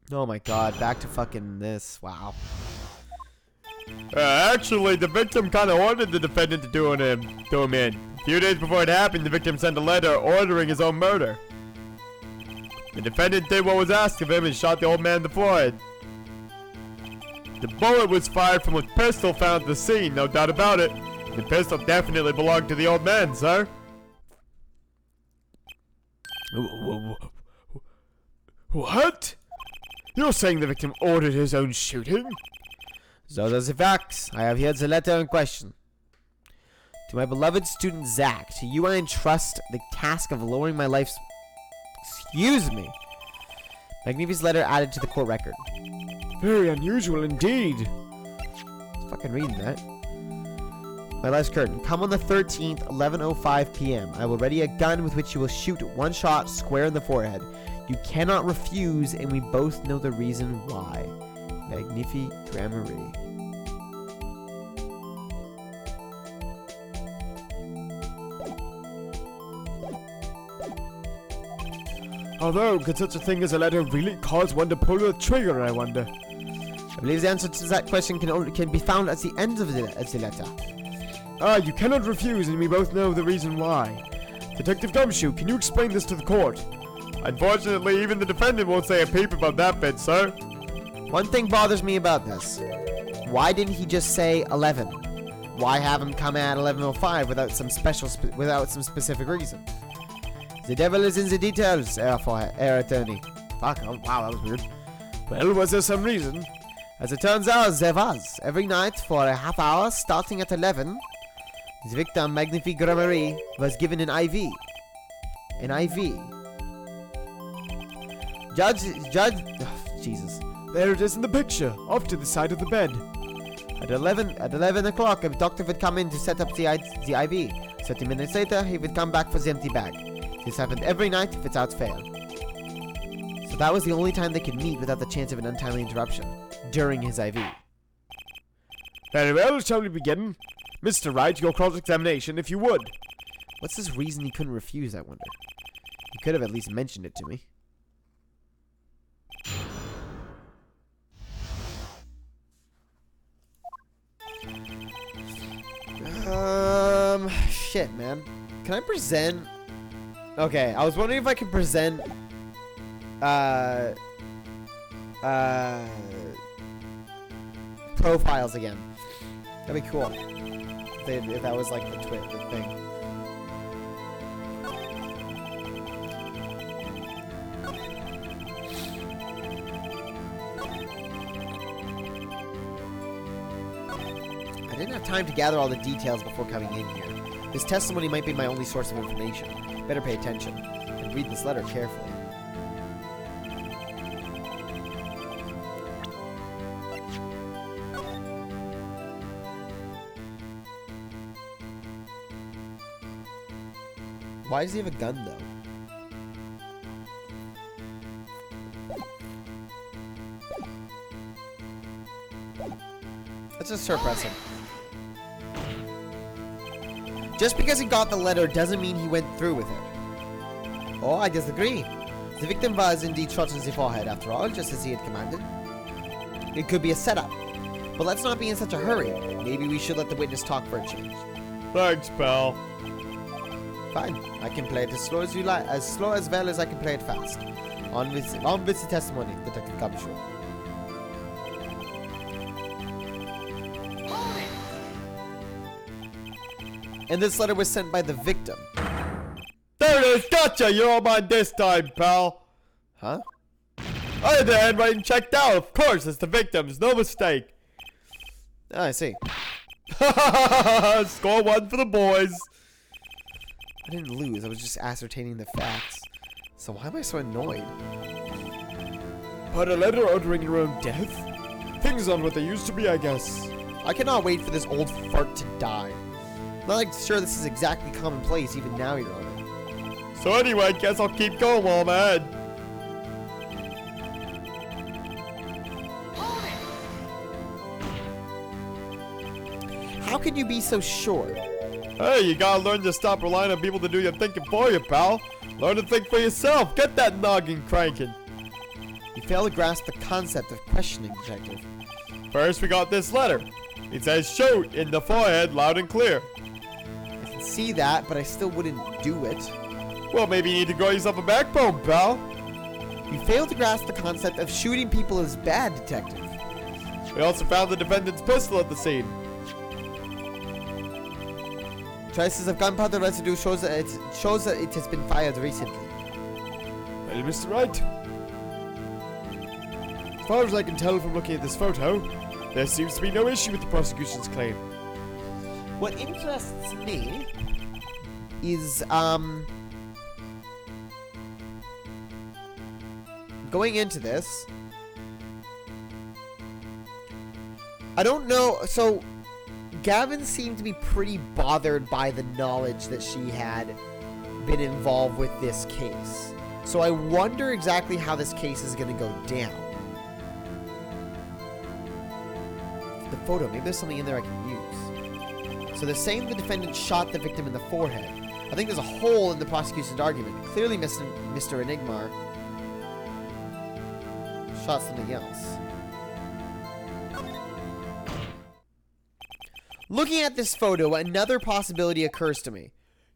[SPEAKER 1] Oh my god, back to fucking this. Wow.
[SPEAKER 3] Actually, the victim kind of ordered the defendant to do him in. A few days before it happened, the victim sent a letter ordering his own murder. The defendant did what was asked of him and shot the old man in the forehead. The bullet was fired from a pistol found at the scene, no doubt about it. The pistol definitely belonged to the old man, sir. What? You're saying the victim ordered his own shooting?
[SPEAKER 1] Those are the facts. I have here the letter in question. To my beloved student Zach, to you I entrust the task of lowering my life's... Excuse me. Magnifi's letter added to the court record.
[SPEAKER 3] Very unusual indeed.
[SPEAKER 1] Just fucking reading that. My life's curtain. Come on the 13th, 11:05 p.m. I will ready a gun with which you will shoot one shot square in the forehead. You cannot refuse, and we both know the reason why. Magnifi Gramarye.
[SPEAKER 3] Although, could such a thing as a letter really cause one to pull the trigger, I wonder?
[SPEAKER 1] I believe the answer to that question can be found at the end of the letter.
[SPEAKER 3] Ah, you cannot refuse, and we both know the reason why. Detective Gumshoe, can you explain this to the court? Unfortunately, even the defendant won't say a peep about that bit, sir.
[SPEAKER 1] One thing bothers me about this. Why didn't he just say 11? Why have him come at 11:05 without some specific reason? The devil is in the details, Air Attorney. Fuck, oh, wow, that was weird.
[SPEAKER 3] Well, was there some reason?
[SPEAKER 1] As it turns out, there was. Every night for a half hour, starting at 11, the victim, Magnifi Gramarye, was given an IV. An IV. Jesus.
[SPEAKER 3] There it is in the picture, off to the side of the bed.
[SPEAKER 1] At 11 o'clock, a doctor would come in to set up the IV. 30 minutes later, he would come back for the empty bag. This happened every night without fail. So that was the only time they could meet without the chance of an untimely interruption. During his IV.
[SPEAKER 3] Very well, shall we begin? Mr. Wright, your cross-examination, if you would.
[SPEAKER 1] What's his reason he couldn't refuse, I wonder? He could have at least mentioned it to me. Shit, man. Can I present... Okay, I was wondering if I could present... profiles again. That'd be cool. If that was like the thing. I didn't have time to gather all the details before coming in here. This testimony might be my only source of information. Better pay attention and read this letter carefully. Why does he have a gun, though? Let's just suppress him. Just because he got the letter doesn't mean he went through with it. Oh, I disagree. The victim was indeed shot in the forehead, after all, just as he had commanded. It could be a setup. But let's not be in such a hurry. Maybe we should let the witness talk for a change.
[SPEAKER 3] Thanks, pal.
[SPEAKER 1] Fine. I can play it as slow as you like, as slow as well as I can play it fast. On with the testimony, Detective Gumshoe. And this letter was sent by the victim.
[SPEAKER 3] There it is! Gotcha! You're all mine this time, pal!
[SPEAKER 1] Huh?
[SPEAKER 3] I had the handwriting checked out, of course, it's the victim's, no mistake.
[SPEAKER 1] Oh, I see.
[SPEAKER 3] Score one for the boys.
[SPEAKER 1] I didn't lose, I was just ascertaining the facts. So why am I so annoyed?
[SPEAKER 3] But a letter ordering your own death? Things aren't what they used to be, I guess.
[SPEAKER 1] I cannot wait for this old fart to die. Not like sure this is exactly commonplace even now, Your Honor.
[SPEAKER 3] So anyway, I guess I'll keep going while I'm ahead.
[SPEAKER 1] How can you be so sure?
[SPEAKER 3] Hey, you gotta learn to stop relying on people to do your thinking for you, pal. Learn to think for yourself. Get that noggin cranking.
[SPEAKER 1] You fail to grasp the concept of questioning, Detective.
[SPEAKER 3] First, we got this letter. It says shoot in the forehead loud and clear.
[SPEAKER 1] I can see that, but I still wouldn't do it.
[SPEAKER 3] Well, maybe you need to grow yourself a backbone, pal.
[SPEAKER 1] You fail to grasp the concept of shooting people is bad, Detective.
[SPEAKER 3] We also found the defendant's pistol at the scene.
[SPEAKER 1] Traces of gunpowder residue shows that it has been fired recently.
[SPEAKER 3] Well, Mr. Wright, as far as I can tell from looking at this photo, there seems to be no issue with the prosecution's claim.
[SPEAKER 1] What interests me is going into this, I don't know. So Gavin seemed to be pretty bothered by the knowledge that she had been involved with this case. So I wonder exactly how this case is going to go down. The photo, maybe there's something in there I can use. So they're saying the defendant shot the victim in the forehead. I think there's a hole in the prosecution's argument. Clearly Mr. Enigma shot something else. Looking at this photo, another possibility occurs to me.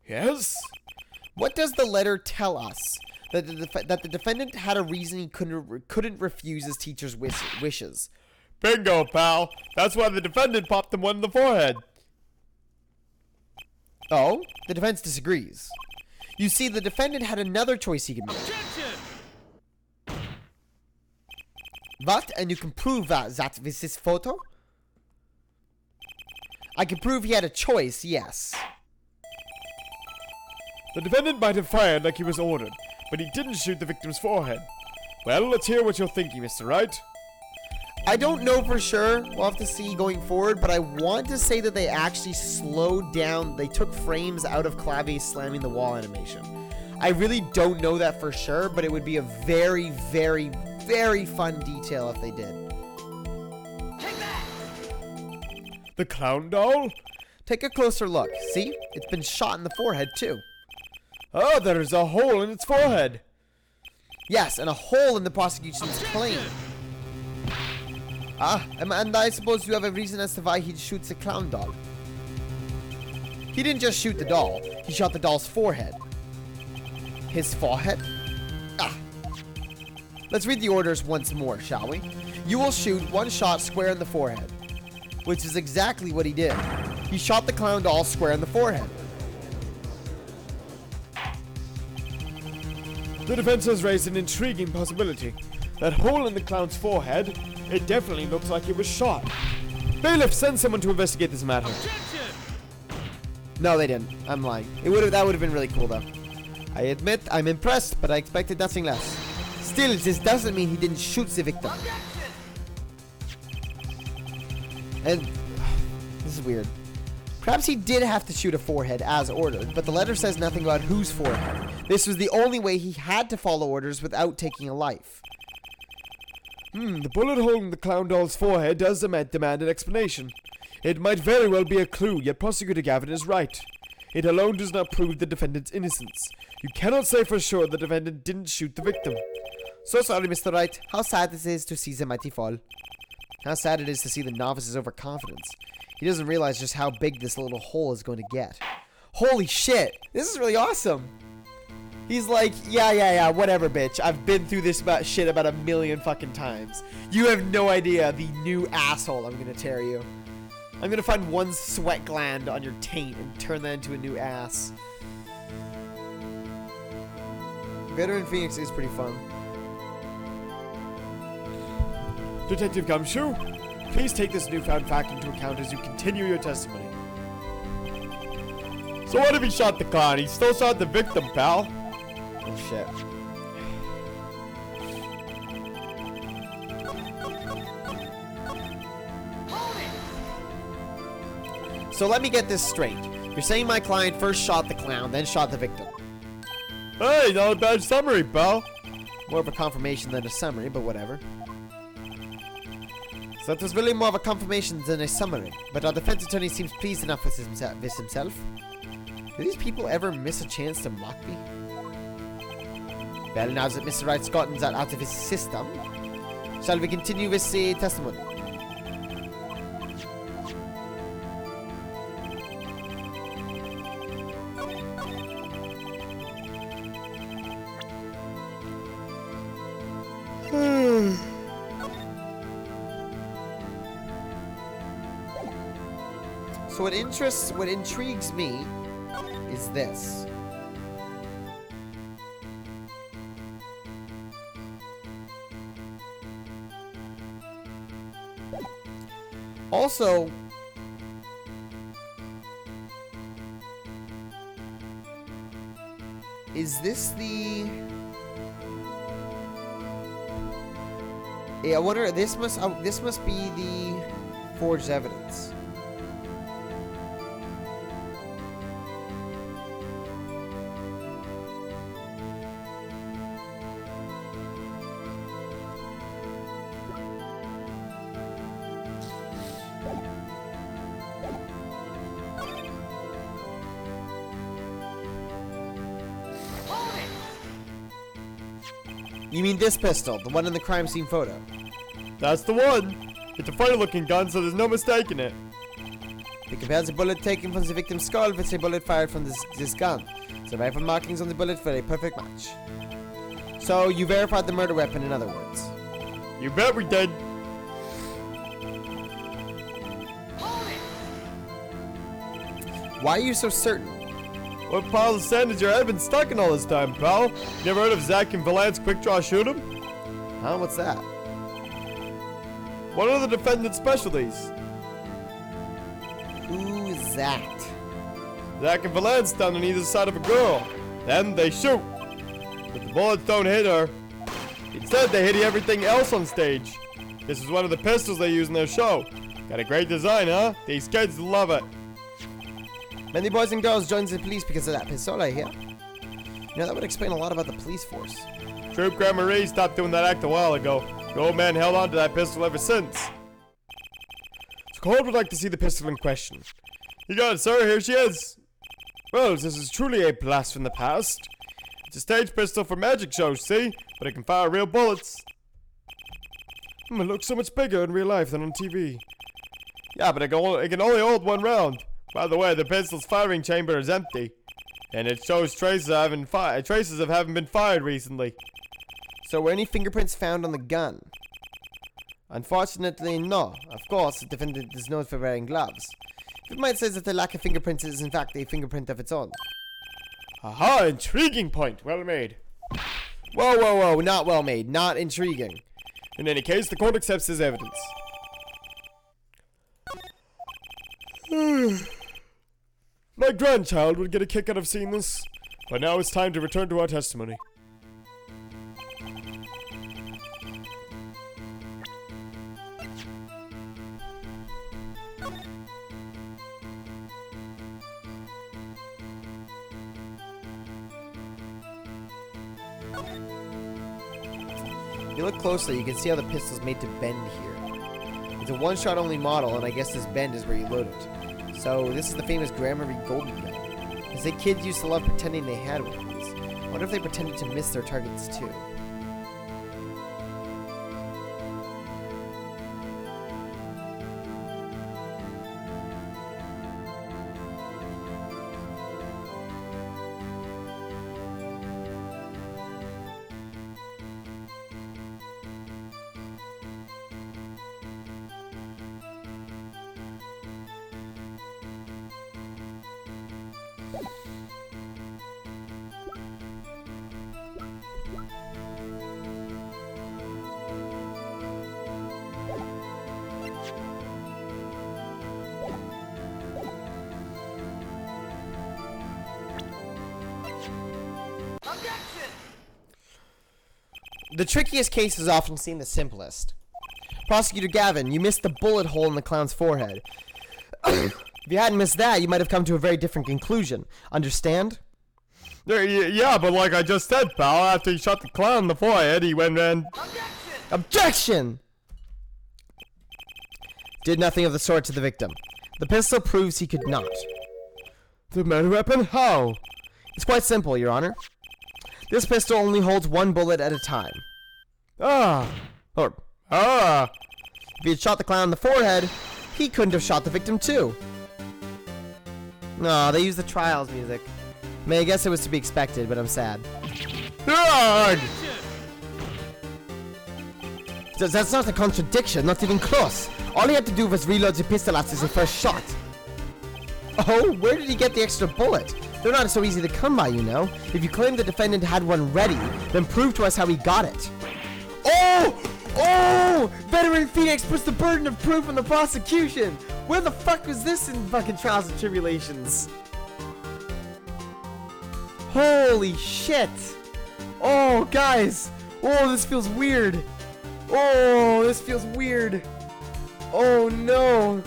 [SPEAKER 3] Yes?
[SPEAKER 1] What does the letter tell us? That the defendant had a reason he couldn't refuse his teacher's wishes.
[SPEAKER 3] Bingo, pal. That's why the defendant popped him one in the forehead.
[SPEAKER 1] Oh? The defense disagrees. You see, the defendant had another choice he could make. What? And you can prove that with this photo? I can prove he had a choice, yes.
[SPEAKER 3] The defendant might have fired like he was ordered, but he didn't shoot the victim's forehead. Well, let's hear what you're thinking, Mr. Wright.
[SPEAKER 1] I don't know for sure. We'll have to see going forward, but I want to say that they actually slowed down. They took frames out of Clave slamming the wall animation. I really don't know that for sure, but it would be a very, very, very fun detail if they did.
[SPEAKER 3] The clown doll?
[SPEAKER 1] Take a closer look. See? It's been shot in the forehead, too.
[SPEAKER 3] Oh, there's a hole in its forehead.
[SPEAKER 1] Yes, and a hole in the prosecution's claim. And I suppose you have a reason as to why he shoots a clown doll. He didn't just shoot the doll. He shot the doll's forehead. His forehead? Let's read the orders once more, shall we? You will shoot one shot square in the forehead. Which is exactly what he did. He shot the clown doll square in the forehead.
[SPEAKER 3] The defense has raised an intriguing possibility. That hole in the clown's forehead, it definitely looks like it was shot. Bailiff, send someone to investigate this matter.
[SPEAKER 1] No, they didn't. I'm lying. That would have been really cool, though. I admit, I'm impressed, but I expected nothing less. Still, this doesn't mean he didn't shoot the victim. And this is weird. Perhaps he did have to shoot a forehead as ordered, but the letter says nothing about whose forehead. This was the only way he had to follow orders without taking a life.
[SPEAKER 3] The bullet hole in the clown doll's forehead does demand an explanation. It might very well be a clue, yet Prosecutor Gavin is right. It alone does not prove the defendant's innocence. You cannot say for sure the defendant didn't shoot the victim.
[SPEAKER 1] So sorry, Mr. Wright. How sad it is to see the mighty fall. How sad it is to see the novice's overconfidence. He doesn't realize just how big this little hole is going to get. Holy shit! This is really awesome! He's like, yeah, whatever, bitch. I've been through this shit about 1,000,000 fucking times. You have no idea the new asshole I'm gonna tear you. I'm gonna find one sweat gland on your taint and turn that into a new ass. Veteran Phoenix is pretty fun.
[SPEAKER 3] Detective Gumshoe, please take this newfound fact into account as you continue your testimony. So what if he shot the clown? He still shot the victim, pal.
[SPEAKER 1] Oh shit. So let me get this straight. You're saying my client first shot the clown, then shot the victim.
[SPEAKER 3] Hey, not a bad summary, pal.
[SPEAKER 1] More of a confirmation than a summary, but whatever. So that was really more of a confirmation than a summary. But our defense attorney seems pleased enough with himself. Do these people ever miss a chance to mock me? Well, now that Mr. Wright's gotten that out of his system, shall we continue with the testimony? So what intrigues me is this. Also, is this the... Yeah, I wonder. This must be the forged evidence. You mean this pistol, the one in the crime scene photo?
[SPEAKER 3] That's the one. It's a funny-looking gun, so there's no mistaking it.
[SPEAKER 1] It compares a bullet taken from the victim's skull with a bullet fired from this gun. So rifle markings on the bullet for a perfect match. So you verified the murder weapon, in other words.
[SPEAKER 3] You bet we did.
[SPEAKER 1] Why are you so certain?
[SPEAKER 3] What pile of sand has your head been stuck in all this time, pal? Never heard of Zach and Valance quick draw shoot 'em?
[SPEAKER 1] Huh? What's that?
[SPEAKER 3] One of the defendant's specialties.
[SPEAKER 1] Who's that?
[SPEAKER 3] Zach and Valance stand on either side of a girl. Then they shoot. But the bullets don't hit her. Instead, they hit everything else on stage. This is one of the pistols they use in their show. Got a great design, huh? These kids love it.
[SPEAKER 1] Many boys and girls join the police because of that pistol, I hear. You know, that would explain a lot about the police force.
[SPEAKER 3] Troop Grandma Ray stopped doing that act a while ago. The old man held on to that pistol ever since. So Cold would like to see the pistol in question. You got it, sir. Here she is. Well, this is truly a blast from the past. It's a stage pistol for magic shows, see? But it can fire real bullets. It looks so much bigger in real life than on TV. Yeah, but it can only hold one round. By the way, the pistol's firing chamber is empty. And it shows traces of having been fired recently.
[SPEAKER 1] So were any fingerprints found on the gun? Unfortunately, no. Of course, the defendant is known for wearing gloves. It might say that the lack of fingerprints is in fact a fingerprint of its own.
[SPEAKER 3] Aha, intriguing point. Well made.
[SPEAKER 1] Whoa, whoa, whoa. Not well made. Not intriguing.
[SPEAKER 3] In any case, the court accepts his evidence. My grandchild would get a kick out of seeing this. But now it's time to return to our testimony.
[SPEAKER 1] If you look closely, you can see how the pistol's made to bend here. It's a one-shot only model, and I guess this bend is where you load it. So this is the famous Grandma Ray Golden gun. Because the kids used to love pretending they had one of these. I wonder if they pretended to miss their targets too. The trickiest case is often seen the simplest. Prosecutor Gavin, you missed the bullet hole in the clown's forehead. If you hadn't missed that, you might have come to a very different conclusion. Understand?
[SPEAKER 3] Yeah, but like I just said, pal, after he shot the clown in the forehead, he went and...
[SPEAKER 1] Objection! Did nothing of the sort to the victim. The pistol proves he could not.
[SPEAKER 3] The murder weapon? How?
[SPEAKER 1] It's quite simple, Your Honor. This pistol only holds one bullet at a time.
[SPEAKER 3] Ah.
[SPEAKER 1] If he had shot the clown in the forehead, he couldn't have shot the victim too. No, they used the trials music. I mean, I guess it was to be expected, but I'm sad.
[SPEAKER 3] Ugh!
[SPEAKER 1] That's not a contradiction, not even close. All he had to do was reload the pistol after the first shot. Oh, where did he get the extra bullet? They're not so easy to come by, you know. If you claim the defendant had one ready, then prove to us how he got it. Oh! Oh! Veteran Phoenix puts the burden of proof on the prosecution. Where the fuck was this in fucking Trials and Tribulations? Holy shit! Oh, guys! Oh, this feels weird. Oh, this feels weird. Oh no!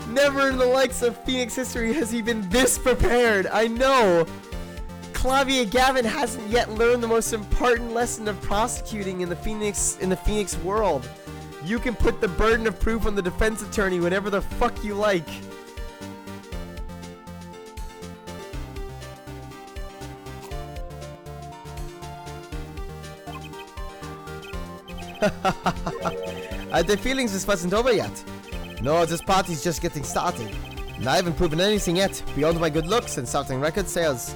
[SPEAKER 1] Never in the likes of Phoenix history has he been this prepared. I know. Clavier Gavin hasn't yet learned the most important lesson of prosecuting in the Phoenix world. You can put the burden of proof on the defense attorney whenever the fuck you like. I had the feelings this wasn't over yet. No, this party's just getting started. And I haven't proven anything yet, beyond my good looks and starting record sales.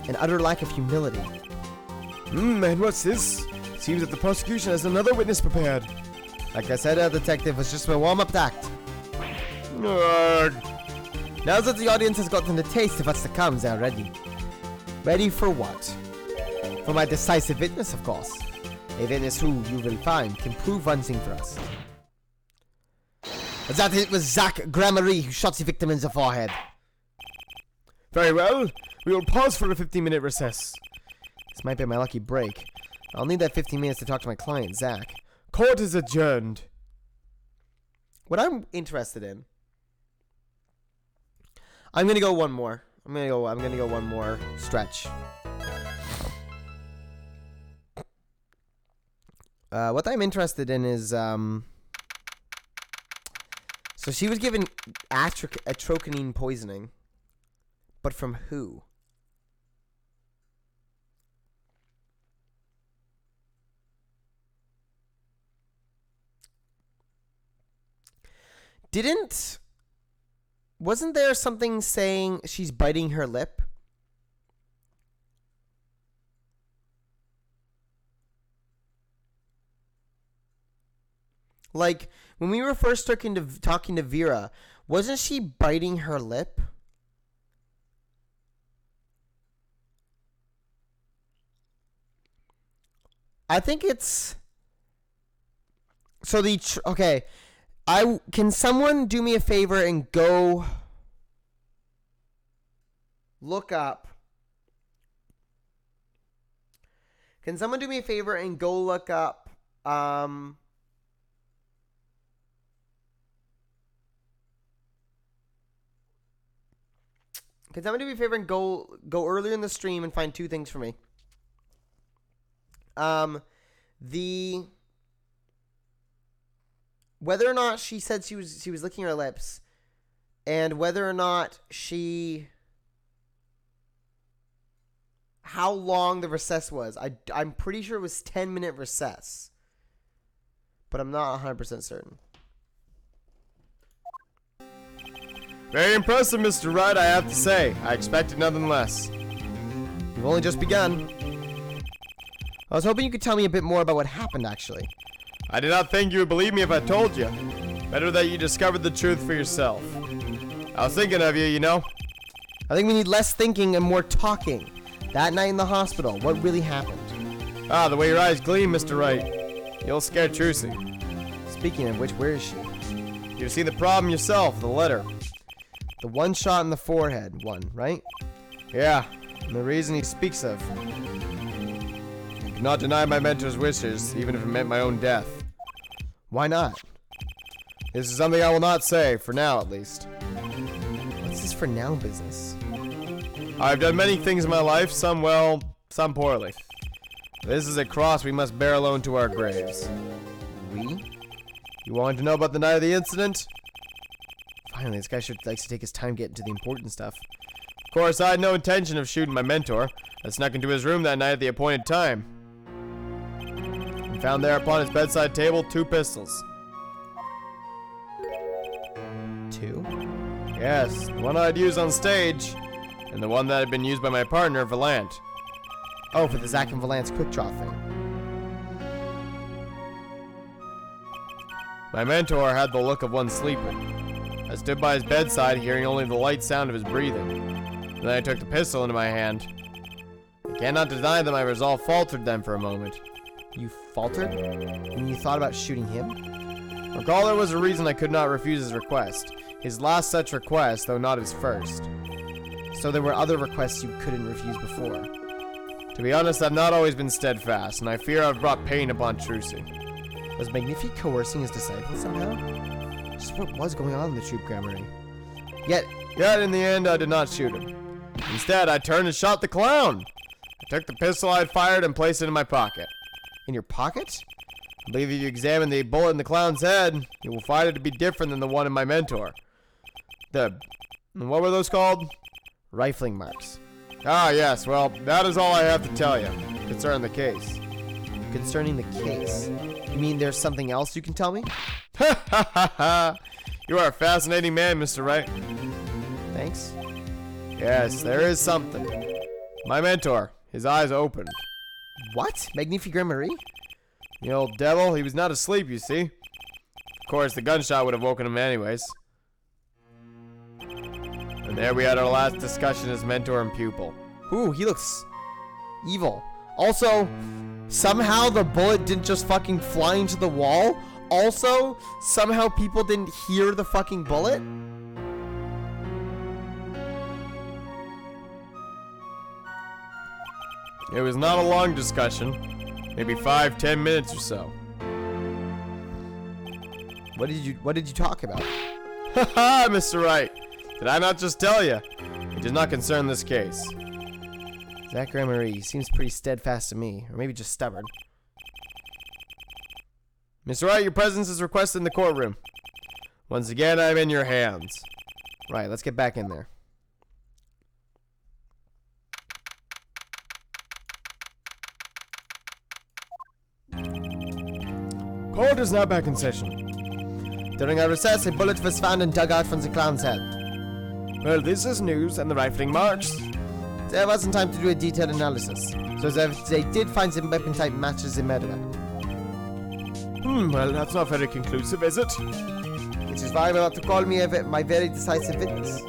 [SPEAKER 1] An utter lack of humility.
[SPEAKER 3] And what's this? Seems that the prosecution has another witness prepared.
[SPEAKER 1] Like I said, detective, was just my warm-up act.
[SPEAKER 3] Ugh.
[SPEAKER 1] Now that the audience has gotten a taste of what's to come, they're ready. Ready for what? For my decisive witness, of course. A witness who, you will find, can prove one thing for us. That it was Zach Gramarye who shot the victim in the forehead.
[SPEAKER 3] Very well. We will pause for a 15-minute recess.
[SPEAKER 1] This might be my lucky break. I'll need that 15 minutes to talk to my client, Zach.
[SPEAKER 3] Court is adjourned.
[SPEAKER 1] What I'm interested in... I'm gonna go one more. I'm gonna go one more stretch. What I'm interested in is, so she was given atropine poisoning, but from who? Wasn't there something saying she's biting her lip? Like, when we were first talking to Vera, wasn't she biting her lip? I think it's... So okay. Can someone do me a favor and go look up... Can someone do me a favor and go look up... Can someone do me a favor and go earlier in the stream and find two things for me? Whether or not she said she was licking her lips, and whether or not how long the recess was. I'm pretty sure it was 10-minute recess, but I'm not 100% certain.
[SPEAKER 3] Very impressive, Mr. Wright, I have to say. I expected nothing less.
[SPEAKER 1] You've only just begun. I was hoping you could tell me a bit more about what happened, actually.
[SPEAKER 3] I did not think you would believe me if I told you. Better that you discovered the truth for yourself. I was thinking of you, you know.
[SPEAKER 1] I think we need less thinking and more talking. That night in the hospital, what really happened?
[SPEAKER 3] Ah, the way your eyes gleam, Mr. Wright. You'll scare Trucy.
[SPEAKER 1] Speaking of which, where is she?
[SPEAKER 3] You've seen the problem yourself, the letter.
[SPEAKER 1] The one shot in the forehead one, right?
[SPEAKER 3] Yeah, and the reason he speaks of. I cannot deny my mentor's wishes, even if it meant my own death.
[SPEAKER 1] Why not?
[SPEAKER 3] This is something I will not say, for now at least.
[SPEAKER 1] What's this for now business?
[SPEAKER 3] I've done many things in my life, some well, some poorly. This is a cross we must bear alone to our graves.
[SPEAKER 1] We?
[SPEAKER 3] You want to know about the night of the incident?
[SPEAKER 1] Finally, this guy likes to take his time getting to the important stuff.
[SPEAKER 3] Of course, I had no intention of shooting my mentor. I snuck into his room that night at the appointed time. And found there upon his bedside table 2 pistols.
[SPEAKER 1] 2?
[SPEAKER 3] Yes, the one I'd used on stage, and the one that had been used by my partner, Valant.
[SPEAKER 1] Oh, for the Zach and Valance quick draw thing.
[SPEAKER 3] My mentor had the look of one sleeping. I stood by his bedside, hearing only the light sound of his breathing. Then I took the pistol into my hand. I cannot deny that my resolve faltered then for a moment.
[SPEAKER 1] You faltered when you thought about shooting him?
[SPEAKER 3] Recall there was a reason I could not refuse his request. His last such request, though not his first.
[SPEAKER 1] So there were other requests you couldn't refuse before.
[SPEAKER 3] To be honest, I've not always been steadfast, and I fear I've brought pain upon Trucy.
[SPEAKER 1] Was Magnifi coercing his disciples somehow? Just what was going on in the troop grammary?
[SPEAKER 3] Yet in the end, I did not shoot him. Instead, I turned and shot the clown. I took the pistol I had fired and placed it in my pocket.
[SPEAKER 1] In your pocket?
[SPEAKER 3] I believe if you examine the bullet in the clown's head, you will find it to be different than the one in my mentor. What were those called?
[SPEAKER 1] Rifling marks.
[SPEAKER 3] Ah, yes, well, that is all I have to tell you concerning the case.
[SPEAKER 1] Concerning the case? You mean there's something else you can tell me?
[SPEAKER 3] Ha ha ha ha! You are a fascinating man, Mr. Wright.
[SPEAKER 1] Thanks.
[SPEAKER 3] Yes, there is something. My mentor, his eyes opened.
[SPEAKER 1] What? Magnifi Grammary?
[SPEAKER 3] The old devil, he was not asleep, you see. Of course, the gunshot would have woken him anyways. And there we had our last discussion as mentor and pupil.
[SPEAKER 1] Ooh, he looks evil. Also, somehow the bullet didn't just fucking fly into the wall. Also, somehow people didn't hear the fucking bullet.
[SPEAKER 3] It was not a long discussion. Maybe 5-10 minutes or so.
[SPEAKER 1] What did you talk about?
[SPEAKER 3] Haha, Mr. Wright. Did I not just tell you? It does not concern this case.
[SPEAKER 1] Zach Grammary seems pretty steadfast to me, or maybe just stubborn.
[SPEAKER 3] Mr. Wright, your presence is requested in the courtroom. Once again, I'm in your hands.
[SPEAKER 1] Right, let's get back in there.
[SPEAKER 3] Court is now back in session.
[SPEAKER 1] During our recess, a bullet was found and dug out from the clown's head.
[SPEAKER 3] Well, this is news, and the rifling marks.
[SPEAKER 1] There wasn't time to do a detailed analysis, so they did find the weapon type matches the murderer.
[SPEAKER 3] Well, that's not very conclusive, is it?
[SPEAKER 1] Which is why I'm about to call me my very decisive witness.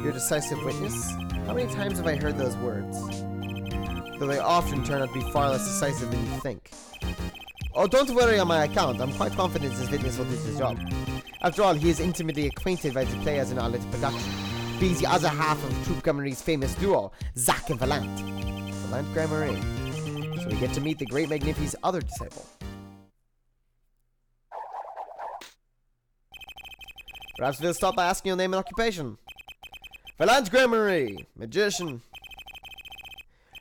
[SPEAKER 1] Your decisive witness? How many times have I heard those words? Though they often turn out to be far less decisive than you think. Oh, don't worry on my account. I'm quite confident this witness will do his job. After all, he is intimately acquainted with the players in our little production, being the other half of Troop Grammary's famous duo, Zach and Valant. Valant Grammary. So we get to meet the great Magnifi's other disciple. Perhaps we'll start by asking your name and occupation. Valant Grammary, magician.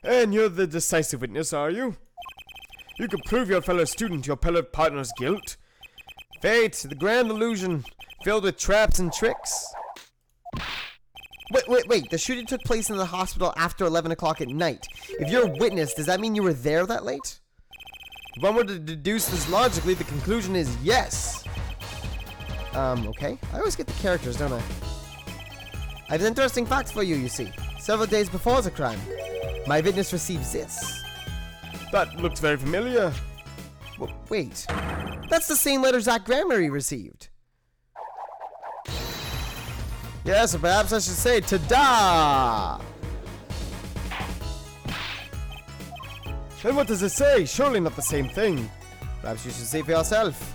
[SPEAKER 3] And you're the decisive witness, are you? You can prove your fellow student your fellow partner's guilt.
[SPEAKER 1] Fate, the grand illusion, filled with traps and tricks. Wait, the shooting took place in the hospital after 11 o'clock at night. If you're a witness, does that mean you were there that late? If one were to deduce this logically, the conclusion is yes. Okay. I always get the characters, don't I? I have an interesting fact for you, you see. Several days before the crime, my witness receives this.
[SPEAKER 3] That looks very familiar.
[SPEAKER 1] Wait. That's the same letter Zach Grammary received. Yes, or perhaps I should say, ta-da!
[SPEAKER 3] And what does it say? Surely not the same thing.
[SPEAKER 1] Perhaps you should say for yourself.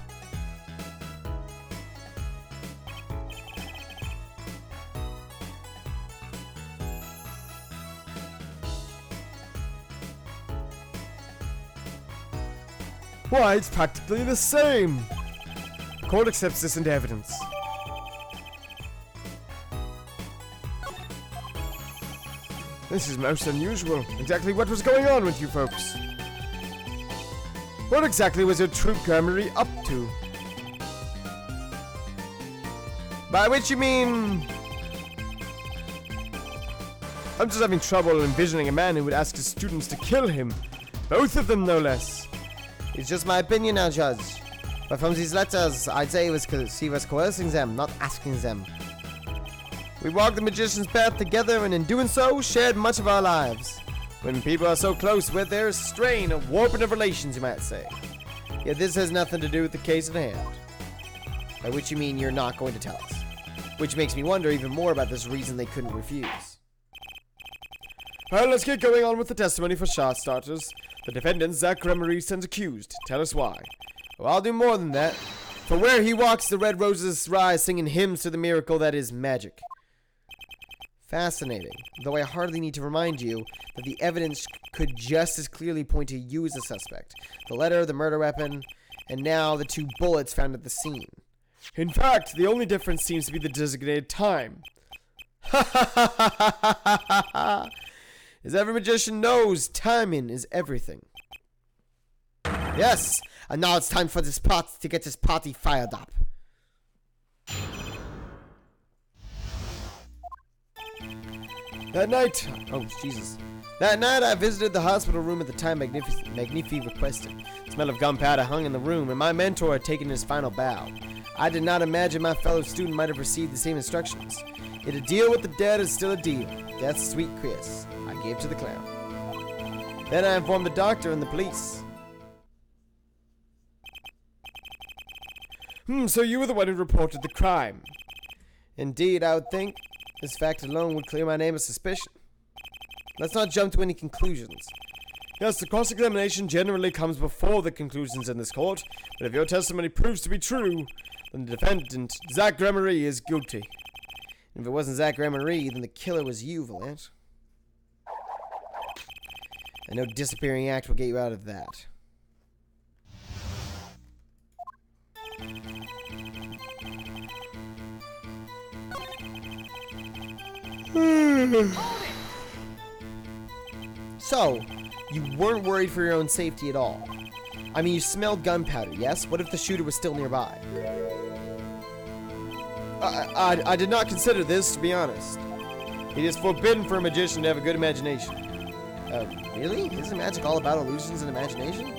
[SPEAKER 3] Why, it's practically the same. The court accepts this into evidence. This is most unusual. Exactly what was going on with you folks? What exactly was your troop grammary up to?
[SPEAKER 1] By which you mean...
[SPEAKER 3] I'm just having trouble envisioning a man who would ask his students to kill him. Both of them, no less.
[SPEAKER 1] It's just my opinion now, Judge. But from these letters, I'd say he was coercing them, not asking them. We walked the magician's path together, and in doing so, shared much of our lives. When people are so close, where there is strain, a warping of relations, you might say. Yet this has nothing to do with the case at hand. By which you mean you're not going to tell us. Which makes me wonder even more about this reason they couldn't refuse.
[SPEAKER 3] Well, let's get going on with the testimony for starters. The defendant, Zach Gremery, stands accused. Tell us why.
[SPEAKER 1] Well, I'll do more than that. For where he walks, the red roses rise, singing hymns to the miracle that is magic. Fascinating, though I hardly need to remind you that the evidence could just as clearly point to you as a suspect. The letter, the murder weapon, and now the 2 bullets found at the scene.
[SPEAKER 3] In fact, the only difference seems to be the designated time.
[SPEAKER 1] Ha ha ha ha ha ha ha! As every magician knows, timing is everything. Yes, and now it's time for this pot to get this party fired up.
[SPEAKER 3] That night,
[SPEAKER 1] That night I visited the hospital room at the time Magnifi requested. The smell of gunpowder hung in the room, and my mentor had taken his final bow. I did not imagine my fellow student might have received the same instructions. Yet a deal with the dead is still a deal. Death's sweet kiss I gave to the clown. Then I informed the doctor and the police.
[SPEAKER 3] so you were the one who reported the crime.
[SPEAKER 1] Indeed, I would think this fact alone would clear my name of suspicion. Let's not jump to any conclusions.
[SPEAKER 3] Yes, the cross-examination generally comes before the conclusions in this court, but if your testimony proves to be true, then the defendant, Zach Gremery, is guilty.
[SPEAKER 1] And if it wasn't Zach Gremery, then the killer was you, Valant. And no disappearing act will get you out of that. So, you weren't worried for your own safety at all. I mean, you smelled gunpowder, yes? What if the shooter was still nearby?
[SPEAKER 3] I did not consider this, to be honest. It is forbidden for a magician to have a good imagination.
[SPEAKER 1] Really? Isn't magic all about illusions and imagination?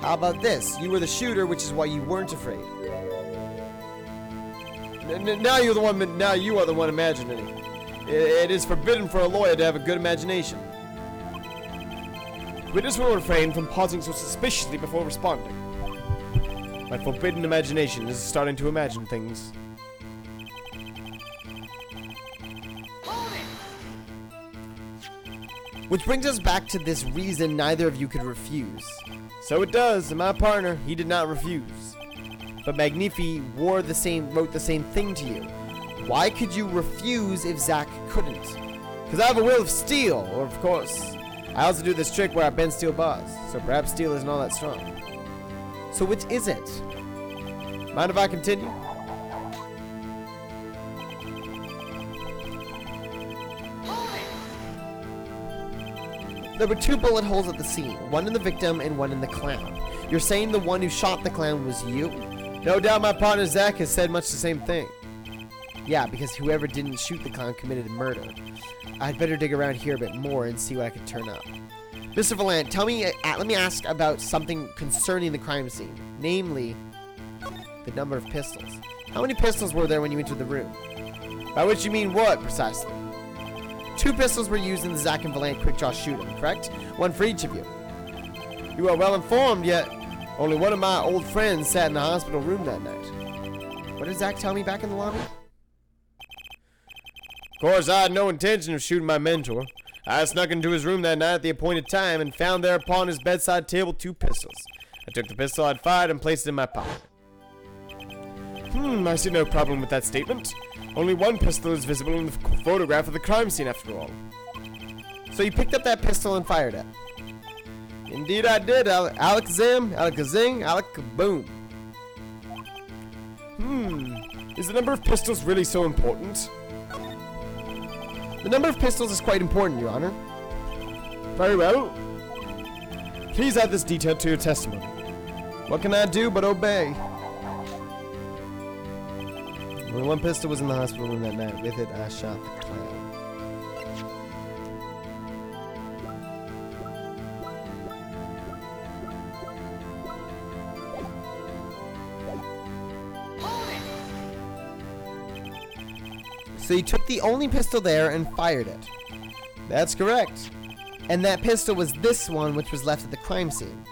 [SPEAKER 1] How about this? You were the shooter, which is why you weren't afraid.
[SPEAKER 3] Now you are the one imagining it. It is forbidden for a lawyer to have a good imagination. Witness will refrain from pausing so suspiciously before responding. My forbidden imagination is starting to imagine things.
[SPEAKER 1] Which brings us back to this reason neither of you could refuse.
[SPEAKER 3] So it does, and my partner, he did not refuse.
[SPEAKER 1] But Magnifi wrote the same thing to you. Why could you refuse if Zach couldn't?
[SPEAKER 3] Because I have a will of steel, or of course,
[SPEAKER 1] I also do this trick where I bend steel bars, so perhaps steel isn't all that strong. So which is it?
[SPEAKER 3] Mind if I continue?
[SPEAKER 1] There were 2 bullet holes at the scene, one in the victim and one in the clown. You're saying the one who shot the clown was you?
[SPEAKER 3] No doubt my partner Zach has said much the same thing.
[SPEAKER 1] Yeah, because whoever didn't shoot the clown committed a murder. I'd better dig around here a bit more and see what I can turn up. Mr. Valant, let me ask about something concerning the crime scene. Namely, the number of pistols. How many pistols were there when you entered the room?
[SPEAKER 3] By which you mean what, precisely?
[SPEAKER 1] 2 pistols were used in the Zach and Valant quick-draw shooting, correct? One for each of you.
[SPEAKER 3] You are well informed, yet only one of my old friends sat in the hospital room that night.
[SPEAKER 1] What did Zach tell me back in the lobby?
[SPEAKER 3] Of course, I had no intention of shooting my mentor. I snuck into his room that night at the appointed time and found there upon his bedside table 2 pistols. I took the pistol I'd fired and placed it in my pocket. I see no problem with that statement. Only one pistol is visible in the photograph of the crime scene, after all.
[SPEAKER 1] So you picked up that pistol and fired it?
[SPEAKER 3] Indeed I did, Alakazam, Alakazing, Alakaboom. Is the number of pistols really so important?
[SPEAKER 1] The number of pistols is quite important, Your Honor.
[SPEAKER 3] Very well. Please add this detail to your testimony.
[SPEAKER 1] What can I do but obey? Only one pistol was in the hospital room that night. With it, I shot the clown. So you took the only pistol there and fired it.
[SPEAKER 3] That's correct.
[SPEAKER 1] And that pistol was this one, which was left at the crime scene.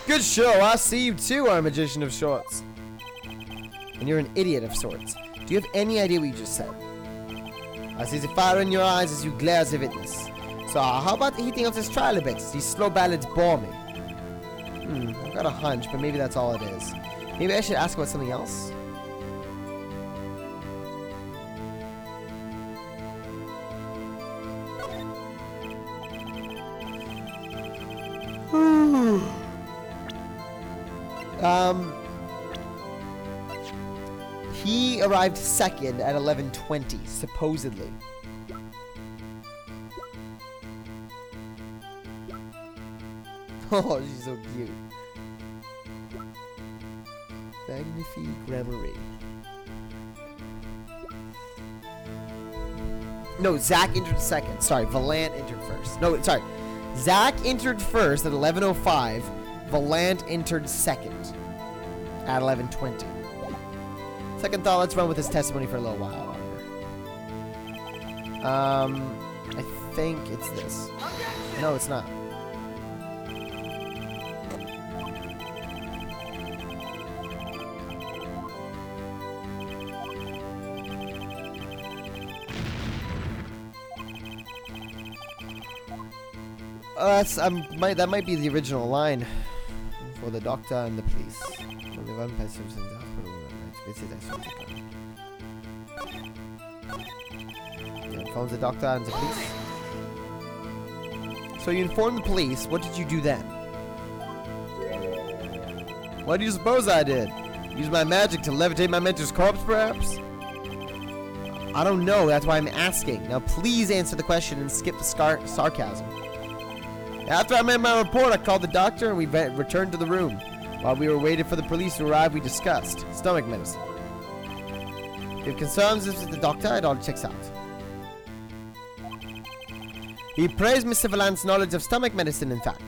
[SPEAKER 3] Good show. I see you too are a magician of sorts.
[SPEAKER 1] And you're an idiot of sorts. Do you have any idea what you just said? I see the fire in your eyes as you glare as a witness. So how about the heating of this trial a bit? These slow ballads bore me. I've got a hunch, but maybe that's all it is. Maybe I should ask about something else? He arrived second at 11:20, supposedly. Oh, she's so cute. Magnifique Reverie. No, Zach entered second. Sorry, Valant entered first. No, sorry. Zach entered first at 11:05. Valant entered second at 11:20. Second thought, let's run with his testimony for a little while longer. I think it's this. No, it's not. That might be the original line for the doctor and the police. When the vampire serves in the hospital, informs the doctor and the police. So you informed the police. What did you do then? What do you suppose I did? Use my magic to levitate my mentor's corpse, perhaps? I don't know. That's why I'm asking. Now, please answer the question and skip the sarcasm. After I made my report, I called the doctor and we returned to the room. While we were waiting for the police to arrive, we discussed stomach medicine. If you have concerns with the doctor, it all checks out. He praised Mr. Valant's knowledge of stomach medicine, in fact.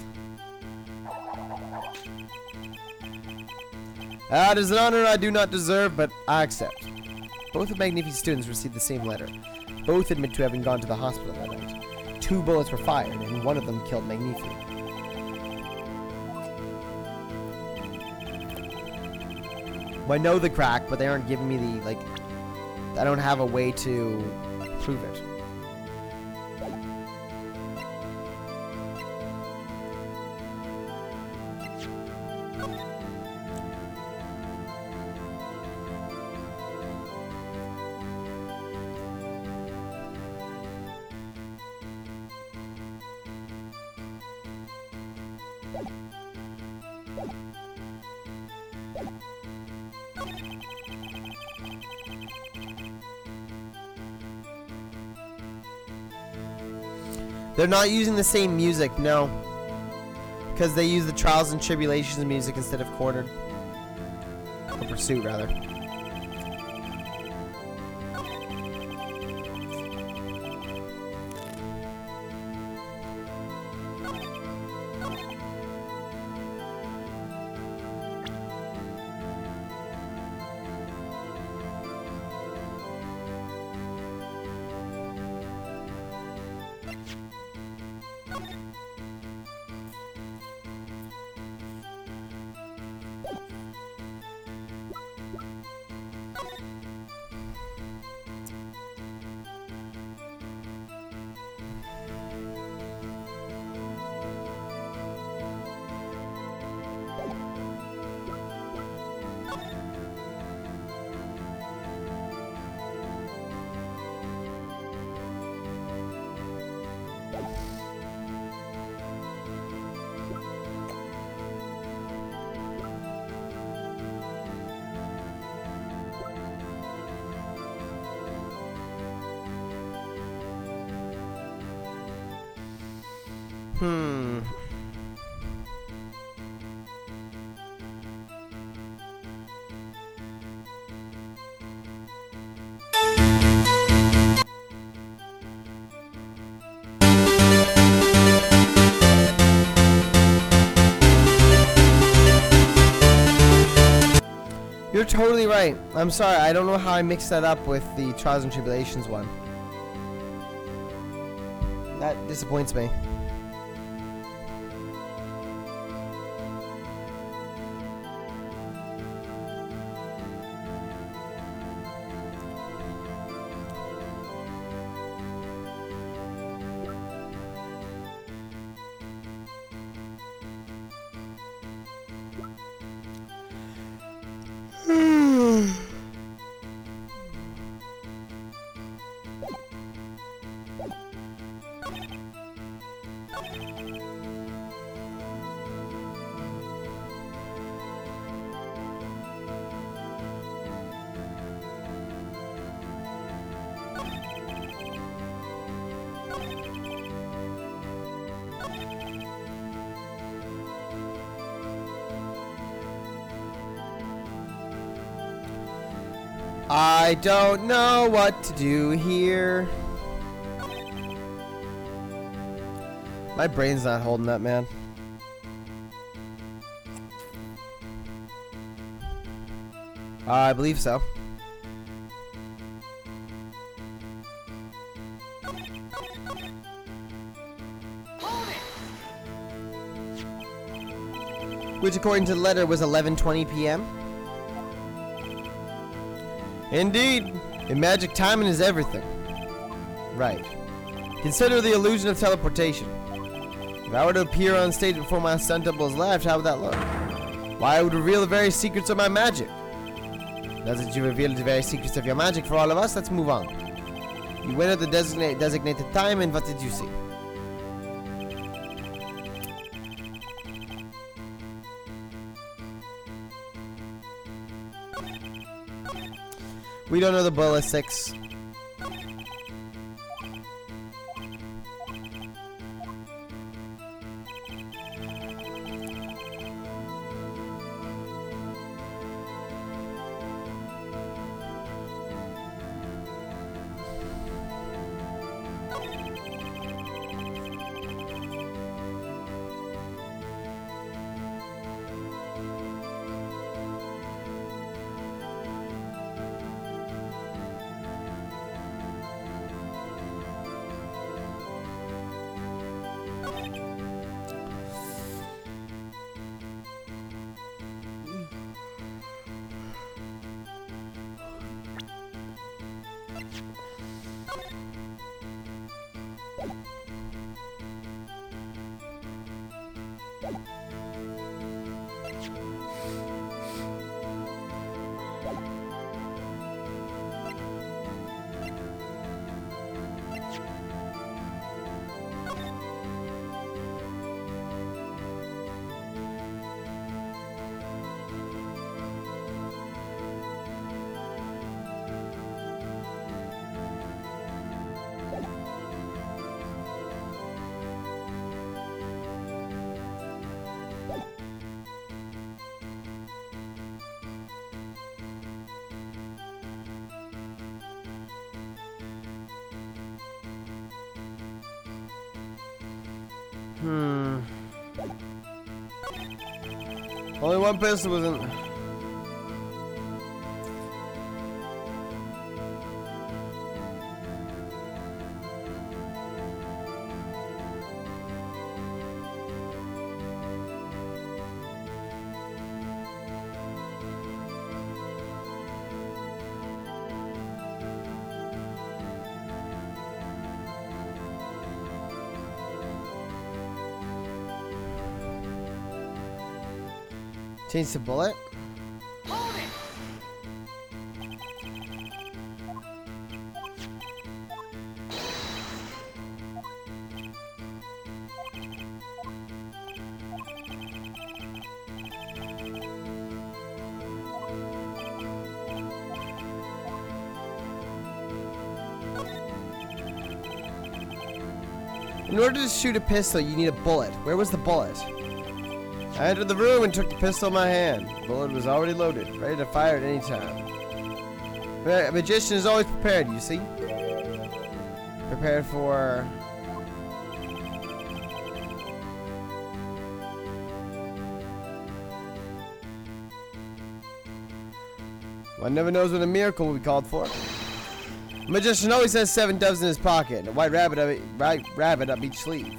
[SPEAKER 1] That is an honor I do not deserve, but I accept. Both of Magnifi's students received the same letter. Both admit to having gone to the hospital that night. 2 bullets were fired, and one of them killed Magnifi. Well, I know the crack, but they aren't giving me the, like, I don't have a way to prove it. They're not using the same music, no. Because they use the Trials and Tribulations music instead of Cornered. Or Pursuit, rather. You're totally right. I'm sorry, I don't know how I mixed that up with the Trials and Tribulations one. That disappoints me. I don't know what to do here. My brain's not holding up, man. I believe so. Which, according to the letter, was 11:20 p.m. Indeed, in magic, timing is everything. Right. Consider the illusion of teleportation. If I were to appear on stage before my stunt double is left, how would that look? Why, it would reveal the very secrets of my magic. Now that you revealed the very secrets of your magic for all of us, let's move on. You went at the designated time, and what did you see? We don't know the ballistics. Only one person wasn't. Change the bullet. In order to shoot a pistol, you need a bullet. Where was the bullet? I entered the room and took the pistol in my hand. The bullet was already loaded, ready to fire at any time. A magician is always prepared, you see? Prepared for... One never knows when a miracle will be called for. A magician always has 7 doves in his pocket and a white rabbit up each sleeve.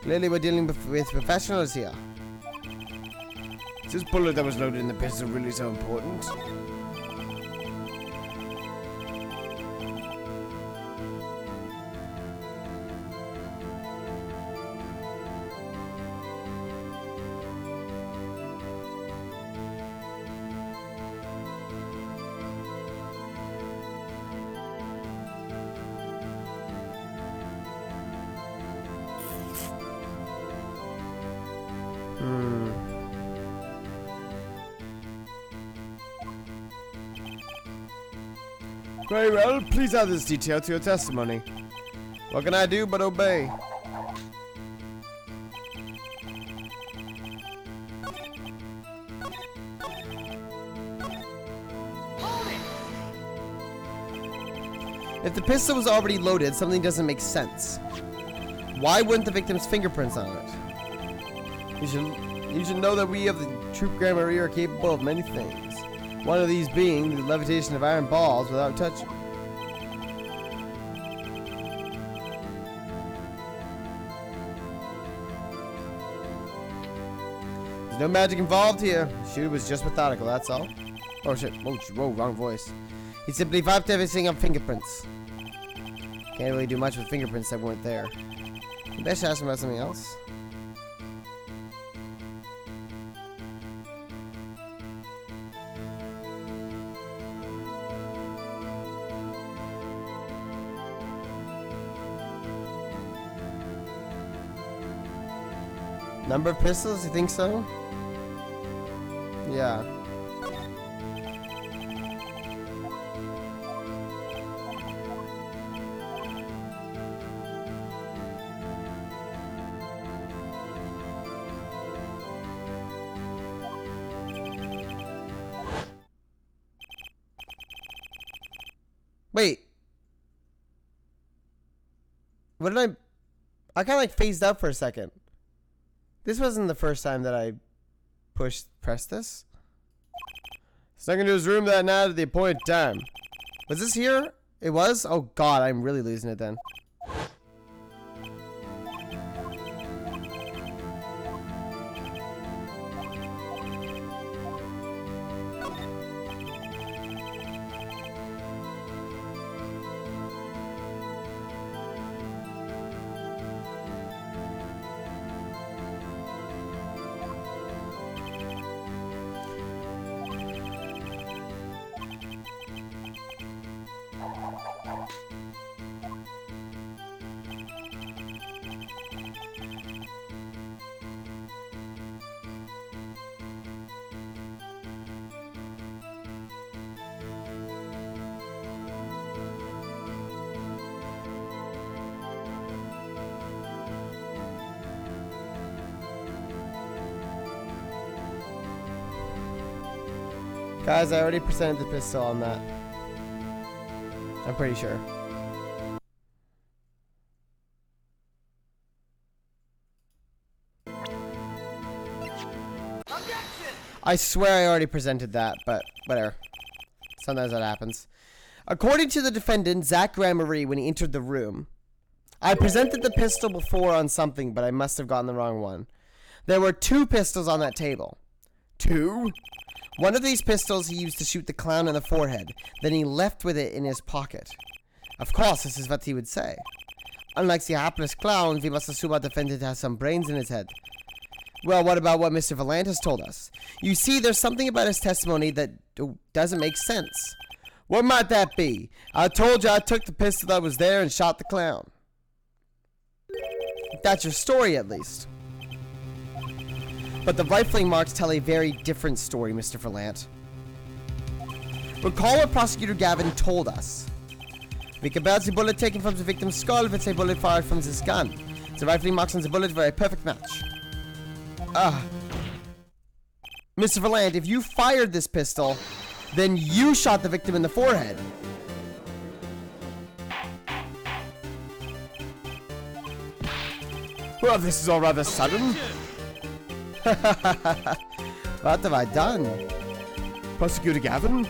[SPEAKER 1] Clearly we're dealing with professionals here. Is this bullet that was loaded in the pistol really so important? Very well, please add this detail to your testimony. What can I do but obey? If the pistol was already loaded, something doesn't make sense. Why weren't the victim's fingerprints on it? You should know that we of the Troop Gramarye are capable of many things. One of these being the levitation of iron balls without touching. There's no magic involved here. The shooter was just methodical, that's all. Oh shit, whoa, wrong voice. He simply wiped everything on fingerprints. Can't really do much with fingerprints that weren't there. Maybe I should ask him about something else. Number of pistols? You think so? Yeah. Wait. What did I kind of like phased out for a second. This wasn't the first time that I pressed this. Snuck into his room that night at the appointed time. Was this here? It was? Oh god, I'm really losing it then. Guys, I already presented the pistol on that. I'm pretty sure. I swear I already presented that, but whatever. Sometimes that happens. According to the defendant, Zach Gramarye, when he entered the room, I presented the pistol before on something, but I must have gotten the wrong one. There were 2 pistols on that table. 2? One of these pistols he used to shoot the clown in the forehead. Then he left with it in his pocket. Of course, this is what he would say. Unlike the hapless clown, we must assume our defendant has some brains in his head. Well, what about what Mr. Valant has told us? You see, there's something about his testimony that doesn't make sense. What might that be? I told you I took the pistol that was there and shot the clown. That's your story, at least. But the rifling marks tell a very different story, Mr. Valant. Recall what Prosecutor Gavin told us. We compared the bullet taken from the victim's skull with a bullet fired from his gun. The rifling marks on the bullet were a perfect match. Mr. Valant, if you fired this pistol, then you shot the victim in the forehead. Well, this is all rather sudden. What have I done? Prosecutor Gavin?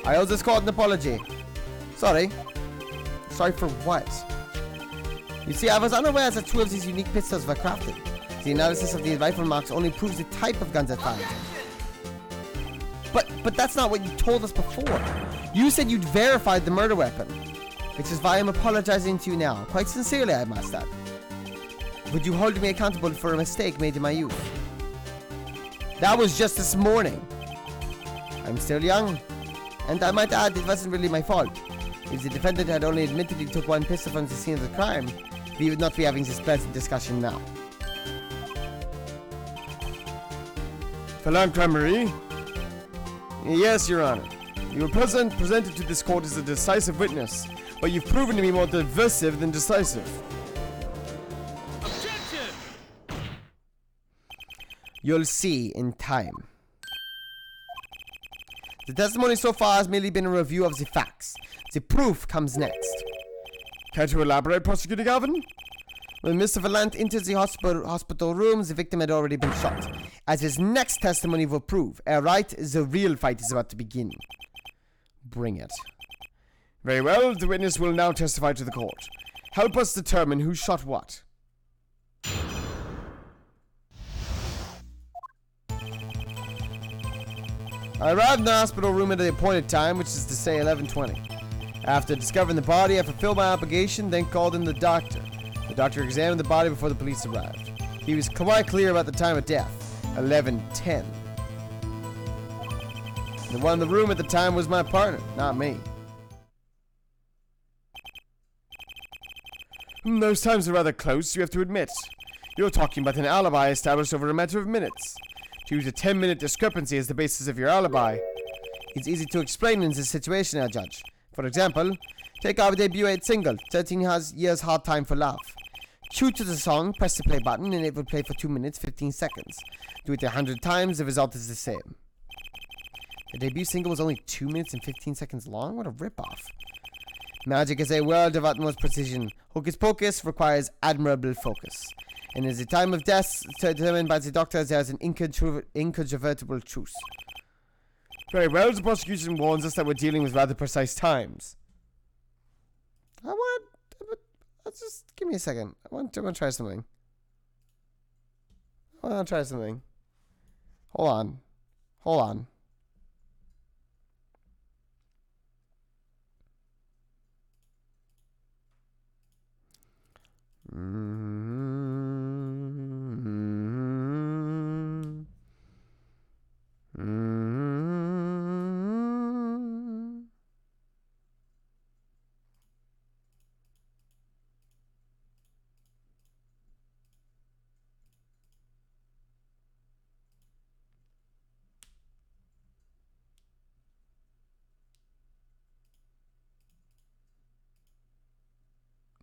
[SPEAKER 1] I owe this court an apology. Sorry. Sorry for what? You see, I was unaware that 2 of these unique pistols were crafted. The analysis of these rifle marks only proves the type of guns that fired them. But that's not what you told us before. You said you'd verified the murder weapon. Which is why I'm apologizing to you now. Quite sincerely, I must add. Would you hold me accountable for a mistake made in my youth? That was just this morning. I'm still young. And I might add, it wasn't really my fault. If the defendant had only admitted he took 1 pistol from the scene of the crime, we would not be having this pleasant discussion now.
[SPEAKER 3] Valentin Marie? Yes, Your Honor. You were presented to this court as a decisive witness, but you've proven to be more divisive than decisive.
[SPEAKER 5] Objection!
[SPEAKER 1] You'll see in time. The testimony so far has merely been a review of the facts. The proof comes next.
[SPEAKER 3] Care to elaborate, Prosecutor Galvin?
[SPEAKER 1] When Mr. Valant entered the hospital room, the victim had already been shot. As his next testimony will prove, alright, the real fight is about to begin. Bring it.
[SPEAKER 3] Very well, the witness will now testify to the court. Help us determine who shot what.
[SPEAKER 1] I arrived in the hospital room at the appointed time, which is to say 11:20. After discovering the body, I fulfilled my obligation, then called in the doctor. The doctor examined the body before the police arrived. He was quite clear about the time of death, 11:10. The one in the room at the time was my partner, not me.
[SPEAKER 3] Those times are rather close, you have to admit. You're talking about an alibi established over a matter of minutes. To use a 10-minute discrepancy as the basis of your alibi.
[SPEAKER 1] It's easy to explain in this situation, I judge. For example, take our debut hit single, 13 Years Hard Time for Love. Cue to the song, press the play button, and it will play for 2 minutes, 15 seconds. Do it 100 times, the result is the same. The debut single was only 2 minutes and 15 seconds long? What a ripoff. Magic is a world of utmost precision. Hocus Pocus requires admirable focus. And as the time of death determined by the doctor, there is an incontrovertible truth.
[SPEAKER 3] Very well, the prosecution warns us that we're dealing with rather precise times.
[SPEAKER 1] Let's just give me a second. I want to try something. Hold on.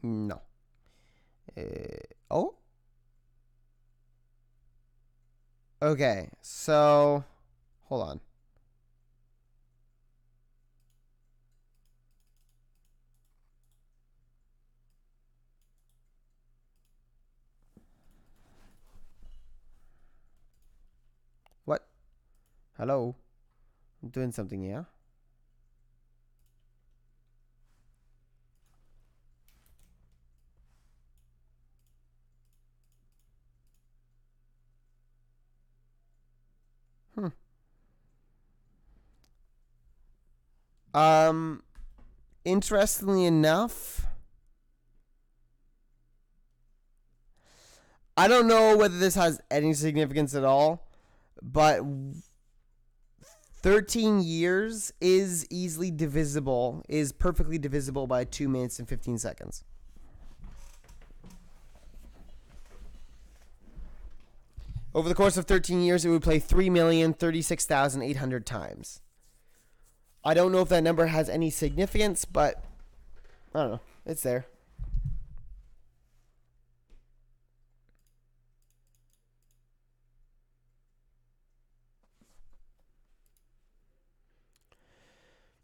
[SPEAKER 1] No. Oh? Okay, so... Hold on. What? Hello? I'm doing something here. Interestingly enough, I don't know whether this has any significance at all, but 13 years is perfectly divisible by 2 minutes and 15 seconds. Over the course of 13 years, it would play 3,036,800 times. I don't know if that number has any significance, but I don't know. It's there.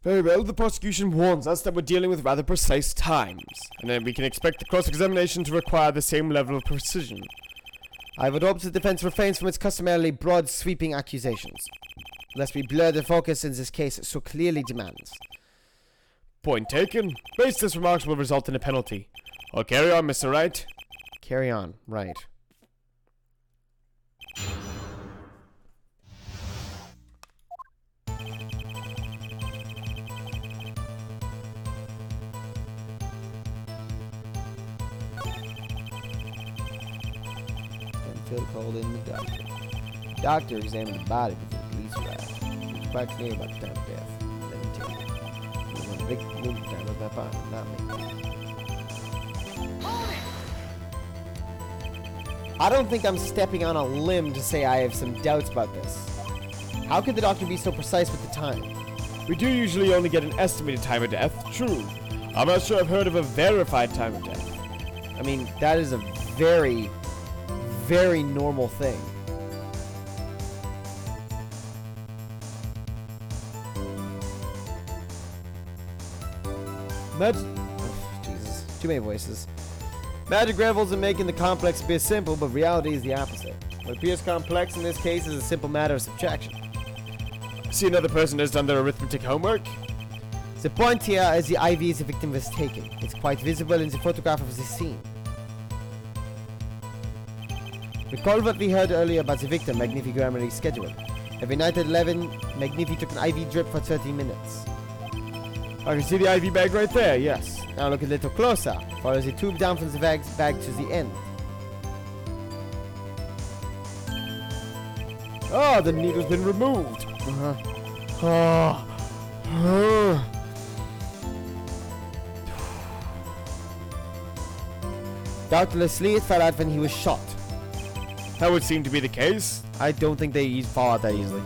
[SPEAKER 3] Very well, the prosecution warns us that we're dealing with rather precise times, and that we can expect the cross-examination to require the same level of precision.
[SPEAKER 1] I would hope the defense refrains from its customarily broad, sweeping accusations, lest we blur the focus in this case so clearly demands.
[SPEAKER 3] Point taken. Baseless remarks will result in a penalty. I'll carry on, Mr. Wright.
[SPEAKER 1] Carry on, right. Phil called in the doctor. The doctor examined the body before the police arrived. He was quite clear about the time of death. Let me tell you. He was on the big room time with my partner, not me. I don't think I'm stepping on a limb to say I have some doubts about this. How could the doctor be so precise with the time?
[SPEAKER 3] We do usually only get an estimated time of death, true. I'm not sure I've heard of a verified time of death.
[SPEAKER 1] I mean, that is a very, very normal thing. Jesus, too many voices. Magic revels in making the complex appear simple, but reality is the opposite. What appears complex in this case is a simple matter of subtraction.
[SPEAKER 3] See, another person has done their arithmetic homework.
[SPEAKER 1] The point here is the IV the victim was taking. It's quite visible in the photograph of the scene. Recall what we heard earlier about the victim, Magnifi Grammarly schedule. Every night at 11, Magnifi took an IV drip for 30 minutes.
[SPEAKER 3] I can see the IV bag right there, yes.
[SPEAKER 1] Now look a little closer. Follow the tube down from the bag to the end.
[SPEAKER 3] Oh, the needle's been removed.
[SPEAKER 1] Dr. Leslie fell out when he was shot.
[SPEAKER 3] That would seem to be the case.
[SPEAKER 1] I don't think they fall out that easily.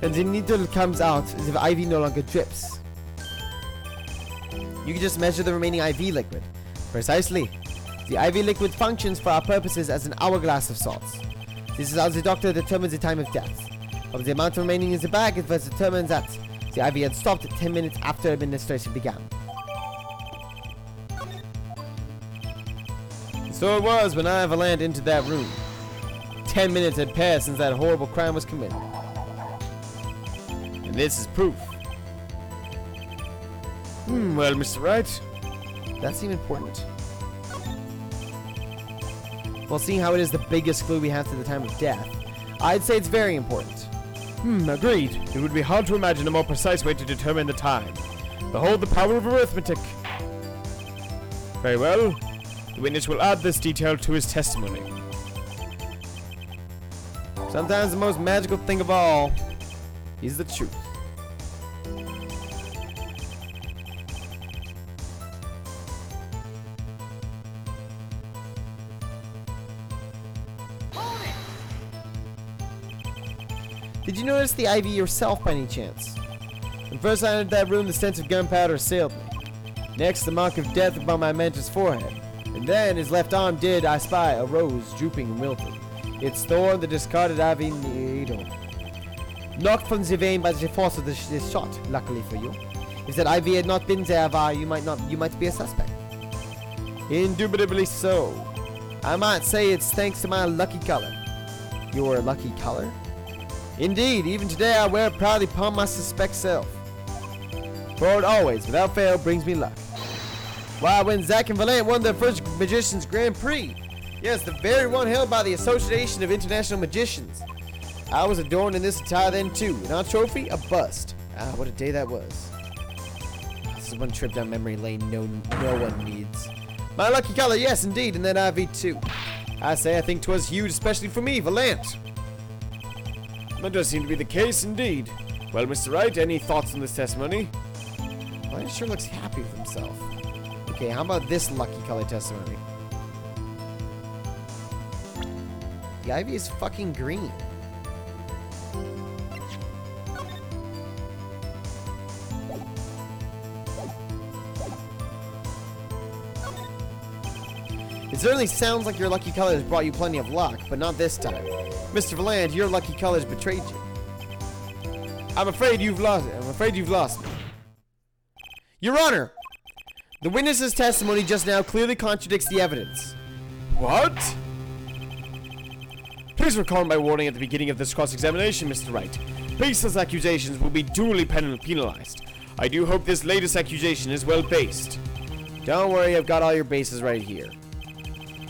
[SPEAKER 1] And the needle comes out as if IV no longer drips. You can just measure the remaining IV liquid. Precisely. The IV liquid functions for our purposes as an hourglass of sorts. This is how the doctor determines the time of death. Of the amount remaining in the bag, it was determined that the IV had stopped 10 minutes after administration began. So it was when I Valant entered that room. 10 minutes had passed since that horrible crime was committed. And this is proof.
[SPEAKER 3] Well, Mr. Wright.
[SPEAKER 1] That seemed important. Well, seeing how it is the biggest clue we have to the time of death, I'd say it's very important.
[SPEAKER 3] Agreed. It would be hard to imagine a more precise way to determine the time. Behold the power of arithmetic. Very well. The witness will add this detail to his testimony.
[SPEAKER 1] Sometimes the most magical thing of all is the truth. Did you notice the IV yourself by any chance? When first I entered that room, the sense of gunpowder assailed me. Next, the mark of death upon my mentor's forehead. And then his left arm did, I spy, a rose drooping and wilted. Its thorn, the discarded IV needle. Knocked from the vein by the force of this shot, luckily for you. If that IV had not been there, you might be a suspect. Indubitably so. I might say it's thanks to my lucky color. Your lucky color? Indeed, even today I wear it proudly upon my suspect self. For it always, without fail, brings me luck. Why, when Zack and Valant won their first Magician's Grand Prix, yes, the very one held by the Association of International Magicians, I was adorned in this attire then too, and our trophy, a bust. Ah, what a day that was. This is one trip down memory lane no one needs. My lucky color, yes, indeed, and that IV too. I say I think 'twas huge, especially for me, Valant.
[SPEAKER 3] That does seem to be the case, indeed. Well, Mr. Wright, any thoughts on this testimony?
[SPEAKER 1] Well, he sure looks happy with himself. Okay, how about this lucky color testimony? The IV is fucking green. It certainly sounds like your lucky color has brought you plenty of luck, but not this time. Mr. Valant, your lucky colors betrayed you. I'm afraid you've lost me. Your Honor! The witness's testimony just now clearly contradicts the evidence.
[SPEAKER 3] What? Please recall my warning at the beginning of this cross-examination, Mr. Wright. Baseless accusations will be duly penalized. I do hope this latest accusation is well based.
[SPEAKER 1] Don't worry, I've got all your bases right here.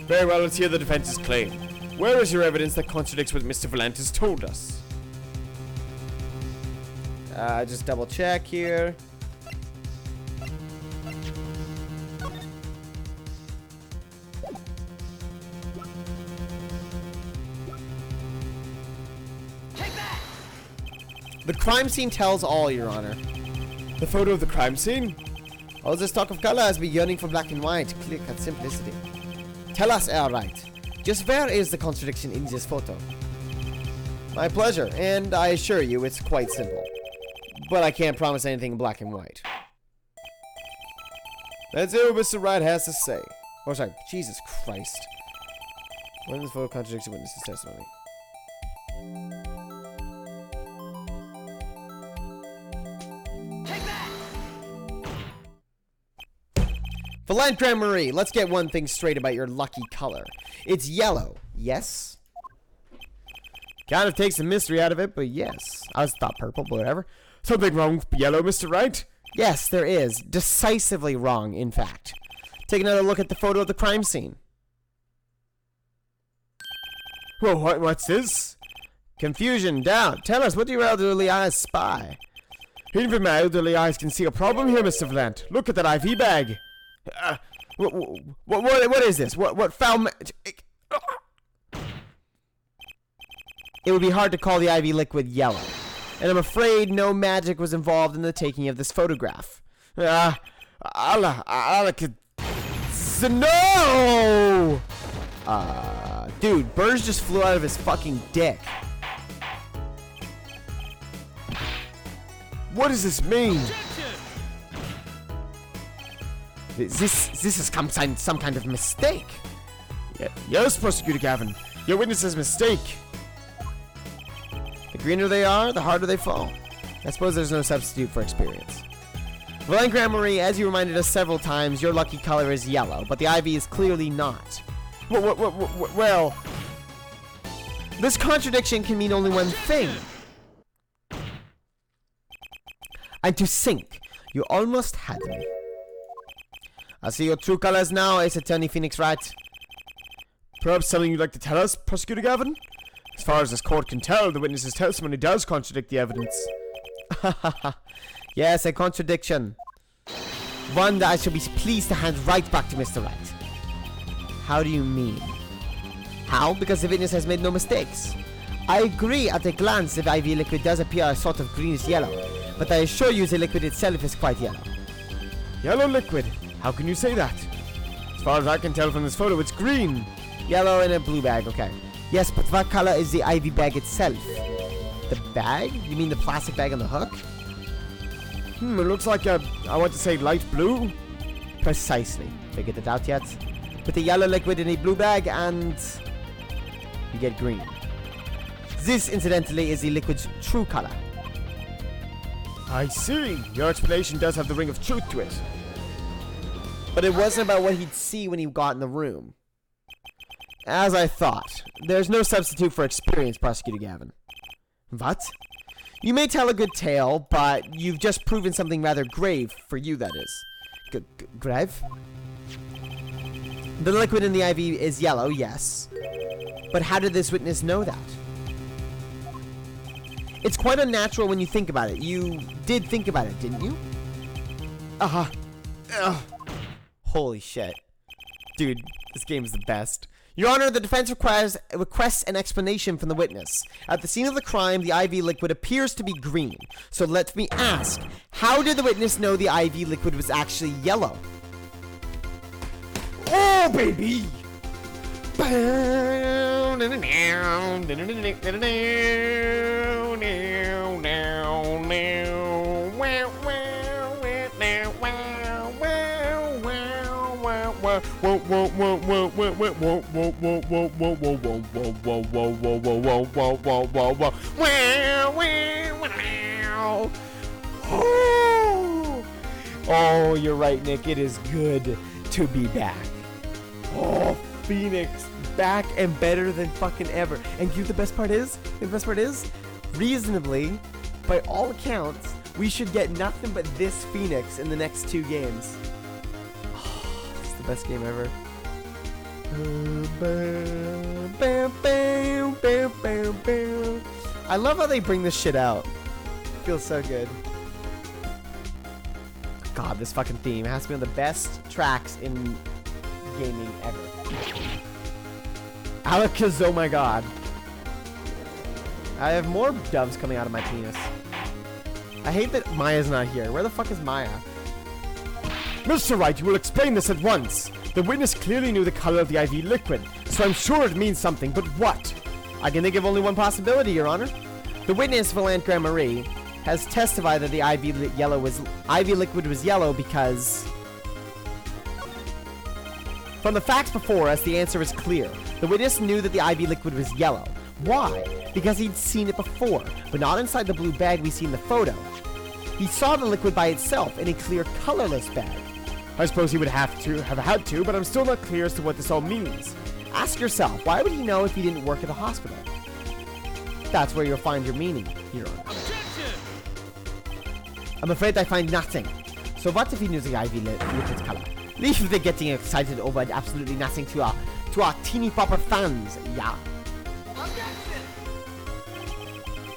[SPEAKER 3] Very well, let's hear the defense's claim. Where is your evidence that contradicts what Mr. Valant has told us?
[SPEAKER 1] Just double check here. The crime scene tells all, Your Honor.
[SPEAKER 3] The photo of the crime scene?
[SPEAKER 1] All this talk of color has been yearning for black and white, clear-cut simplicity. Tell us outright, just where is the contradiction in this photo? My pleasure, and I assure you it's quite simple. But I can't promise anything in black and white. Let's hear what Mr. Wright has to say. Oh, sorry. Jesus Christ. When this photo contradicts the witness's testimony? Valant Grand Marie, let's get one thing straight about your lucky color. It's yellow, yes? Kind of takes the mystery out of it, but yes. I was thought purple, but whatever. Something wrong with yellow, Mr. Wright? Yes, there is. Decisively wrong, in fact. Take another look at the photo of the crime scene. Whoa, what's this? Confusion, doubt. Tell us, what do your elderly eyes spy? Even my elderly eyes can see a problem here, Mr. Valant. Look at that IV bag. What is this? What foul It would be hard to call the IV liquid yellow, and I'm afraid no magic was involved in the taking of this photograph. No! Dude, Burrs just flew out of his fucking dick. What does this mean? This is some kind of mistake. Yes, Prosecutor Gavin. Your witness's mistake. The greener they are, the harder they fall. I suppose there's no substitute for experience. Valant Grand Marie, as you reminded us several times, your lucky color is yellow, but the IV is clearly not. Well, this contradiction can mean only one thing. And to sink, you almost had me. I see your true colors now, Ace Attorney Phoenix Wright. Perhaps something you'd like to tell us, Prosecutor Gavin? As far as this court can tell, the witness's testimony does contradict the evidence. Yes, a contradiction. One that I shall be pleased to hand right back to Mr. Wright. How do you mean? How? Because the witness has made no mistakes. I agree at a glance the IV liquid does appear a sort of greenish yellow, but I assure you the liquid itself is quite yellow. Yellow liquid? How can you say that? As far as I can tell from this photo, it's green. Yellow in a blue bag, okay. Yes, but what color is the IV bag itself? The bag? You mean the plastic bag on the hook? It looks like a, I want to say light blue? Precisely. Figured it out yet? Put the yellow liquid in a blue bag and you get green. This, incidentally, is the liquid's true color. I see. Your explanation does have the ring of truth to it. But it wasn't about what he'd see when he got in the room. As I thought, there's no substitute for experience, Prosecutor Gavin. What? You may tell a good tale, but you've just proven something rather grave, for you that is. Grave? The liquid in the IV is yellow, yes. But how did this witness know that? It's quite unnatural when you think about it. You did think about it, didn't you? Holy shit. Dude, this game is the best. Your Honor, the defense requests an explanation from the witness. At the scene of the crime, the IV liquid appears to be green. So let me ask, how did the witness know the IV liquid was actually yellow? Oh, baby! Oh, you're right, Nick. It is good to be back. Oh, Phoenix, back and better than fucking ever. And you know the best part is? Reasonably, by all accounts, we should get nothing but this Phoenix in the next 2 games. Oh, this is the best game ever. I love how they bring this shit out. Feels so good. God, this fucking theme has to be one of the best tracks in gaming ever. Alakaz, oh my god. I have more doves coming out of my penis. I hate that Maya's not here. Where the fuck is Maya? Mr. Wright, you will explain this at once. The witness clearly knew the color of the IV liquid, so I'm sure it means something, but what? I can think of only one possibility, Your Honor. The witness, Valant Grand-Marie, has testified that the IV liquid was yellow because... From the facts before us, the answer is clear. The witness knew that the IV liquid was yellow. Why? Because he'd seen it before, but not inside the blue bag we see in the photo. He saw the liquid by itself in a clear, colorless bag.
[SPEAKER 3] I suppose he would have had to, but I'm still not clear as to what this all means.
[SPEAKER 1] Ask yourself, why would he know if he didn't work at the hospital? That's where you'll find your meaning, Your Honor. I'm afraid I find nothing. So what if he knew the IV liquid's color? Leave the getting excited over absolutely nothing to our teeny popper fans, yeah.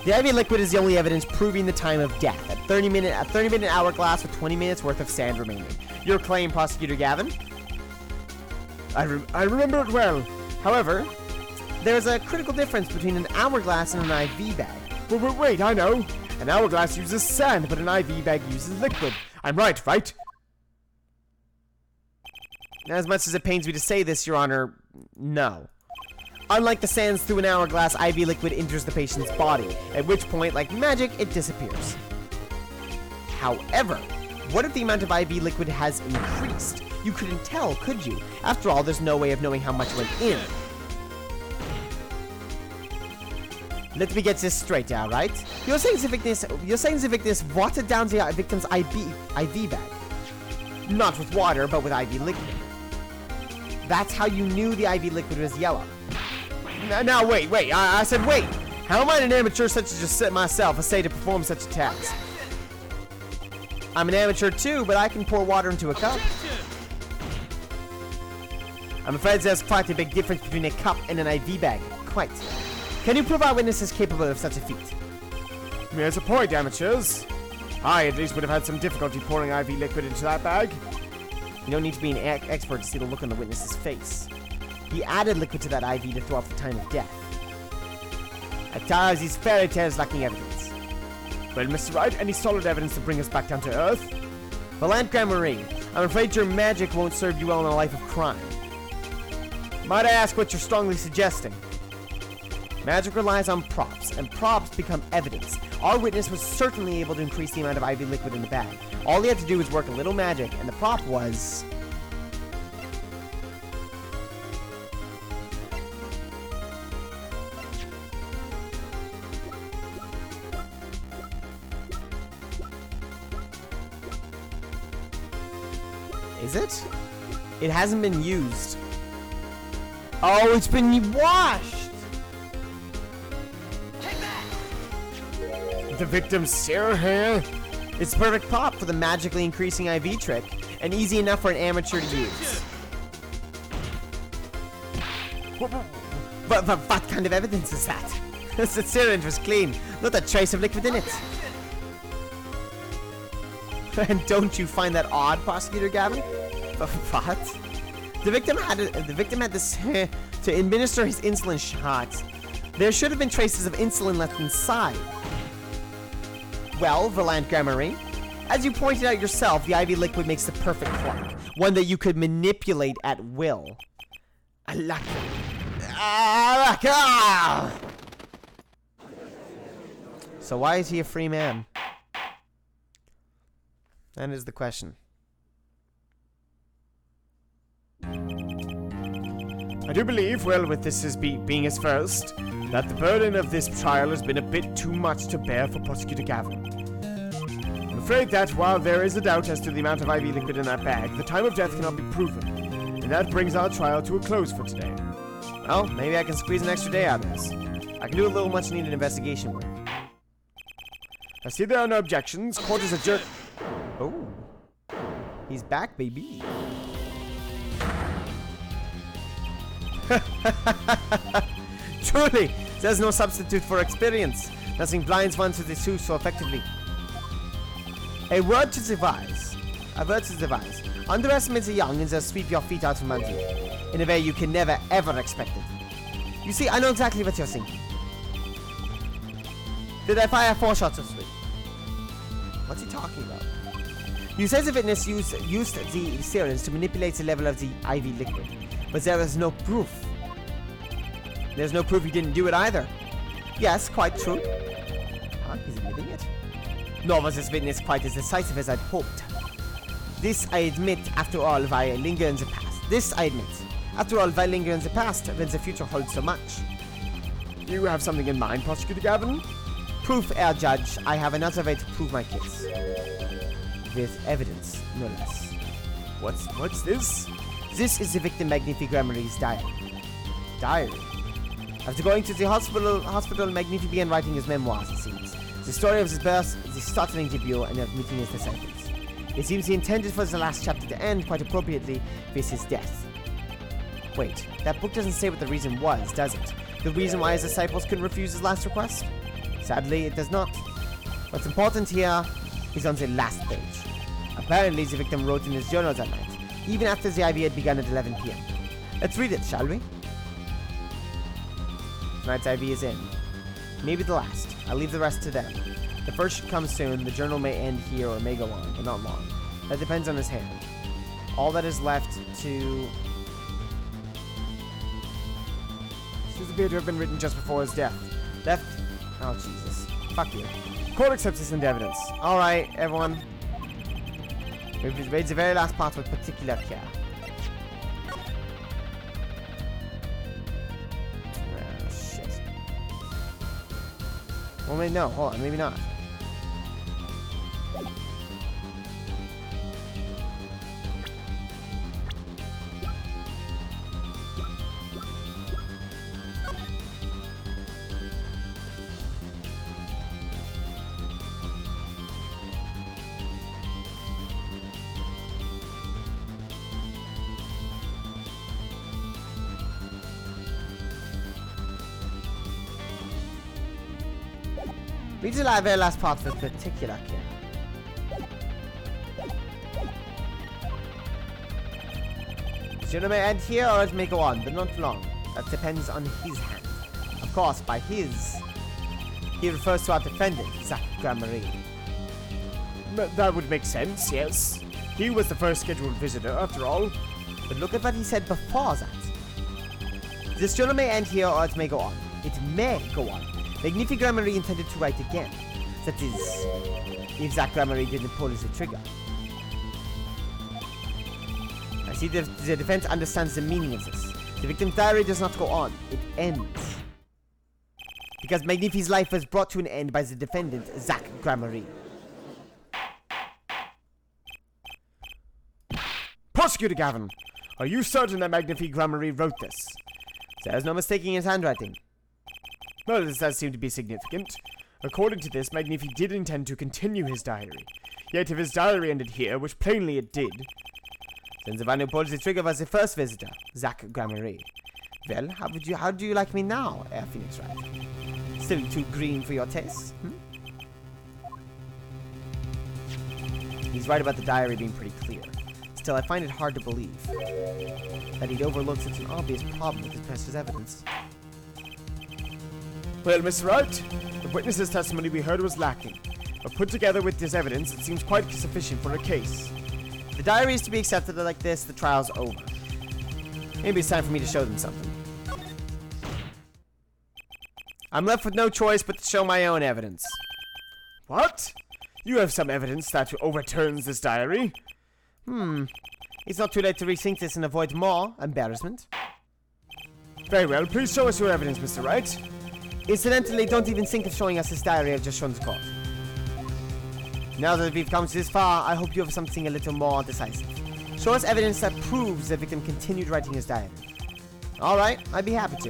[SPEAKER 1] The IV liquid is the only evidence proving the time of death. A 30-minute hourglass with 20 minutes worth of sand remaining. Your claim, Prosecutor Gavin?
[SPEAKER 3] I remember it well.
[SPEAKER 1] However, there's a critical difference between an hourglass and an IV bag.
[SPEAKER 3] Wait, I know. An hourglass uses sand, but an IV bag uses liquid. I'm right?
[SPEAKER 1] As much as it pains me to say this, Your Honor, no. Unlike the sands through an hourglass, IV liquid enters the patient's body, at which point, like magic, it disappears. However, what if the amount of IV liquid has increased? You couldn't tell, could you? After all, there's no way of knowing how much went in. Let me get this straight, alright? You're saying the victim watered down the victim's IV bag. Not with water, but with IV liquid. That's how you knew the IV liquid was yellow. Now wait, I said wait! How am I an amateur such as just set myself essay to perform such a task? I'm an amateur too, but I can pour water into a cup. I'm afraid there's quite a big difference between a cup and an IV bag. Quite. Can you prove our witness is capable of such a feat?
[SPEAKER 3] There's a point, amateurs. I at least would have had some difficulty pouring IV liquid into that bag.
[SPEAKER 1] You don't need to be an expert to see the look on the witness's face. He added liquid to that IV to throw off the time of death. At times, these fairy tales lacking evidence.
[SPEAKER 3] Well, Mr. Wright, any solid evidence to bring us back down to earth?
[SPEAKER 1] Valant Grand-Marie, I'm afraid your magic won't serve you well in a life of crime. Might I ask what you're strongly suggesting? Magic relies on props, and props become evidence. Our witness was certainly able to increase the amount of IV liquid in the bag. All he had to do was work a little magic, and the prop was... Is it? It hasn't been used. Oh, it's been washed!
[SPEAKER 3] The victim's serum hair?
[SPEAKER 1] It's the perfect prop for the magically increasing IV trick, and easy enough for an amateur to use. But what kind of evidence is that? The syringe was clean, not a trace of liquid in it. And don't you find that odd, Prosecutor Gavin? What? The victim had this to administer his insulin shot. There should have been traces of insulin left inside. Well, Valant Grand-Marie, as you pointed out yourself, the IV liquid makes the perfect clock, one that you could manipulate at will. So why is he a free man? That is the question.
[SPEAKER 3] I do believe, well, with this as being his first, that the burden of this trial has been a bit too much to bear for Prosecutor Gavin. I'm afraid that while there is a doubt as to the amount of IV liquid in that bag, the time of death cannot be proven, and that brings our trial to a close for today.
[SPEAKER 1] Well, maybe I can squeeze an extra day out of this. I can do a little much-needed investigation work.
[SPEAKER 3] I see there are no objections. Court is adjourned.
[SPEAKER 1] Oh, he's back, baby. Truly, there's no substitute for experience. Nothing blinds one to the truth so effectively. A word to devise. Underestimate the young and they'll sweep your feet out from under you. In a way you can never, ever expect it. You see, I know exactly what you're thinking. Did I fire 4 shots or 3? What's he talking about? You say the witness used the syringe to manipulate the level of the IV liquid, but there is no proof. There's no proof he didn't do it either. Yes, quite true. Huh? He's admitting it? Nor was this witness quite as decisive as I'd hoped. This I admit, after all, why I linger in the past. This I admit. After all, why linger in the past when the future holds so much? You have something in mind, Prosecutor Gavin? Proof, Herr Judge. I have another way to prove my case. With evidence, no less. What's this? This is the victim Magnifique Gramarie's diary. Diary? After going to the hospital, Magnifique began writing his memoirs, it seems. The story of his birth, the startling debut, and of meeting his disciples. It seems he intended for the last chapter to end, quite appropriately, with his death. Wait, that book doesn't say what the reason was, does it? The reason why his disciples couldn't refuse his last request? Sadly, it does not. What's important here is on the last page. Apparently, the victim wrote in his journal that night, even after the IV had begun at 11 p.m. Let's read it, shall we? Tonight's IV is in. Maybe the last. I'll leave the rest to them. The first should come soon. The journal may end here or may go on, but not long. That depends on his hand. All that is left to... This appeared to have been written just before his death. Left... Oh, Jesus. Fuck you. Court accepts this into evidence. Alright, everyone. We've read the very last part with particular care. Ah, shit. Well, wait, no. Hold on. Maybe not. Read the very last part with particular care. The journal may end here or it may go on, but not long. That depends on his hand. Of course, by his, he refers to our defendant, Zach Gramarie.
[SPEAKER 3] That would make sense, yes. He was the first scheduled visitor, after all.
[SPEAKER 1] But look at what he said before that. This journal may end here or it may go on. It may go on. Magnifique Gramarie intended to write again. That is, if Zach Gramarie didn't pull the trigger. I see the defense understands the meaning of this. The victim's diary does not go on. It ends. Because Magnifique's life was brought to an end by the defendant, Zach Gramarie.
[SPEAKER 3] Prosecutor Gavin, are you certain that Magnifique Gramarie wrote this?
[SPEAKER 1] There's no mistaking his handwriting.
[SPEAKER 3] Well, this does seem to be significant. According to this, Magnifique did intend to continue his diary. Yet if his diary ended here, which plainly it did...
[SPEAKER 1] Then the one who pulled the trigger was the first visitor, Zach Gramarie. Well, how do you like me now, Air Phoenix Wright? Still too green for your taste? He's right about the diary being pretty clear. Still, I find it hard to believe that he'd overlook such an obvious problem with his precious evidence.
[SPEAKER 3] Well, Mr. Wright, the witness's testimony we heard was lacking, but put together with this evidence, it seems quite sufficient for a case.
[SPEAKER 1] If the diary is to be accepted like this, the trial's over. Maybe it's time for me to show them something. I'm left with no choice but to show my own evidence.
[SPEAKER 3] What? You have some evidence that overturns this diary?
[SPEAKER 1] It's not too late to rethink this and avoid more embarrassment.
[SPEAKER 3] Very well, please show us your evidence, Mr. Wright.
[SPEAKER 1] Incidentally, don't even think of showing us this diary I've just shown the court. Now that we've come this far, I hope you have something a little more decisive. Show us evidence that proves the victim continued writing his diary. Alright, I'd be happy to.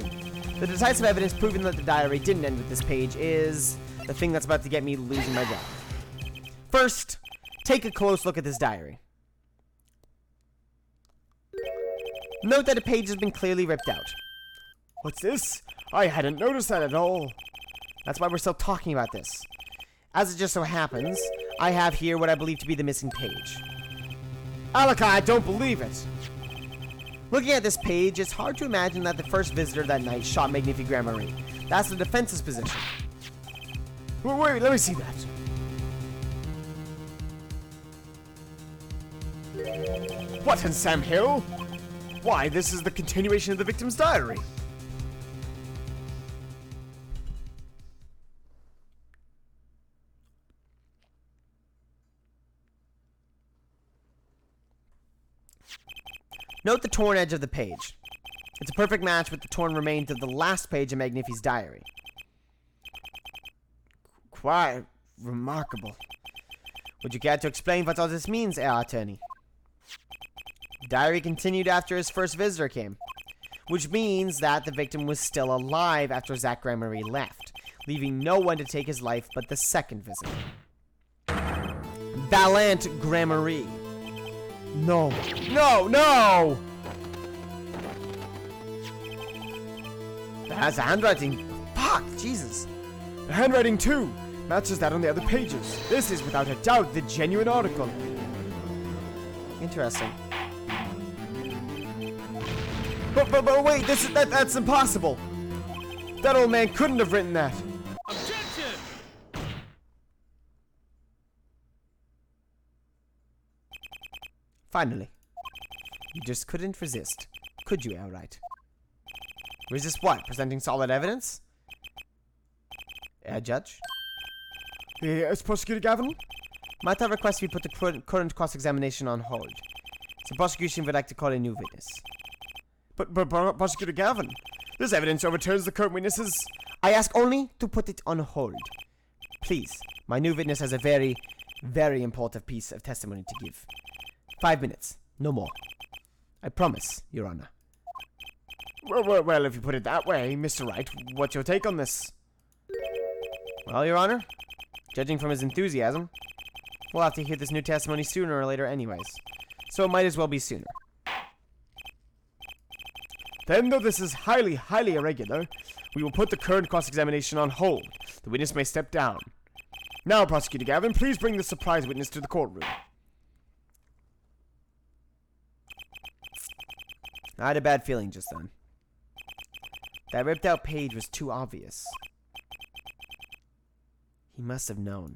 [SPEAKER 1] The decisive evidence proving that the diary didn't end with this page is the thing that's about to get me losing my job. First, take a close look at this diary. Note that a page has been clearly ripped out.
[SPEAKER 3] What's this? I hadn't noticed that at all.
[SPEAKER 1] That's why we're still talking about this. As it just so happens, I have here what I believe to be the missing page.
[SPEAKER 3] Alaka, I don't believe it.
[SPEAKER 1] Looking at this page, it's hard to imagine that the first visitor that night shot Magnifique Gramarie. That's the defense's position.
[SPEAKER 3] Wait, let me see that. What in Sam Hill? Why, this is the continuation of the victim's diary.
[SPEAKER 1] Note the torn edge of the page. It's a perfect match with the torn remains of the last page of Magnifi's diary. Quite remarkable. Would you care to explain what all this means, Herr Attorney? Diary continued after his first visitor came, which means that the victim was still alive after Zach Gramarye left, leaving no one to take his life but the second visitor. Valant Gramarye. No. No, no! That's the handwriting. Fuck, Jesus.
[SPEAKER 3] The handwriting, too, matches that on the other pages. This is without a doubt the genuine article.
[SPEAKER 1] Interesting. But wait, that's impossible.
[SPEAKER 3] That old man couldn't have written that.
[SPEAKER 5] Objection!
[SPEAKER 1] Finally. You just couldn't resist, could you, Elright? Resist what? Presenting solid evidence? Judge?
[SPEAKER 3] Yes, Prosecutor Gavin?
[SPEAKER 1] Might I request we put the current cross-examination on hold? The prosecution would like to call a new witness.
[SPEAKER 3] But Prosecutor Gavin, this evidence overturns the current witnesses.
[SPEAKER 1] I ask only to put it on hold. Please, my new witness has a very, very important piece of testimony to give. 5 minutes, no more. I promise, Your Honor.
[SPEAKER 3] Well, if you put it that way, Mr. Wright, what's your take on this?
[SPEAKER 1] Well, Your Honor, judging from his enthusiasm, we'll have to hear this new testimony sooner or later anyways. So it might as well be sooner.
[SPEAKER 3] Then, though this is highly, highly irregular, we will put the current cross-examination on hold. The witness may step down. Now, Prosecutor Gavin, please bring the surprise witness to the courtroom.
[SPEAKER 1] I had a bad feeling just then. That ripped out page was too obvious. He must have known.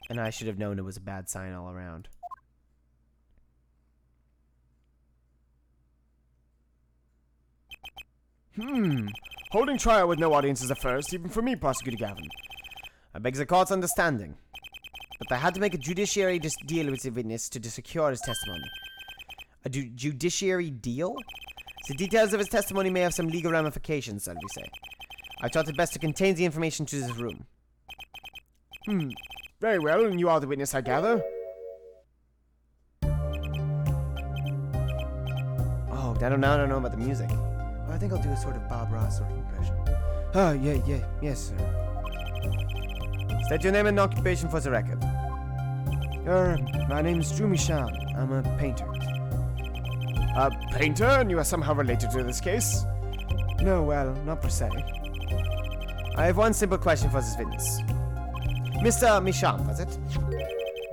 [SPEAKER 1] And I should have known it was a bad sign all around.
[SPEAKER 3] Holding trial with no audience is a first, even for me, Prosecutor Gavin.
[SPEAKER 1] I beg the court's understanding. But I had to make a judiciary deal with the witness to secure his testimony. A judiciary deal? The details of his testimony may have some legal ramifications, shall we say. I thought it best to contain the information to this room.
[SPEAKER 3] Very well, and you are the witness, I gather.
[SPEAKER 1] Oh, I don't know about the music. Well, I think I'll do a sort of Bob Ross sort of impression.
[SPEAKER 3] Oh, yes, sir.
[SPEAKER 1] State your name and occupation for the record.
[SPEAKER 3] My name is Drew Michon. I'm a painter. A painter? And you are somehow related to this case?
[SPEAKER 1] No, well, not per se. I have one simple question for this witness. Mr. Michon, was it?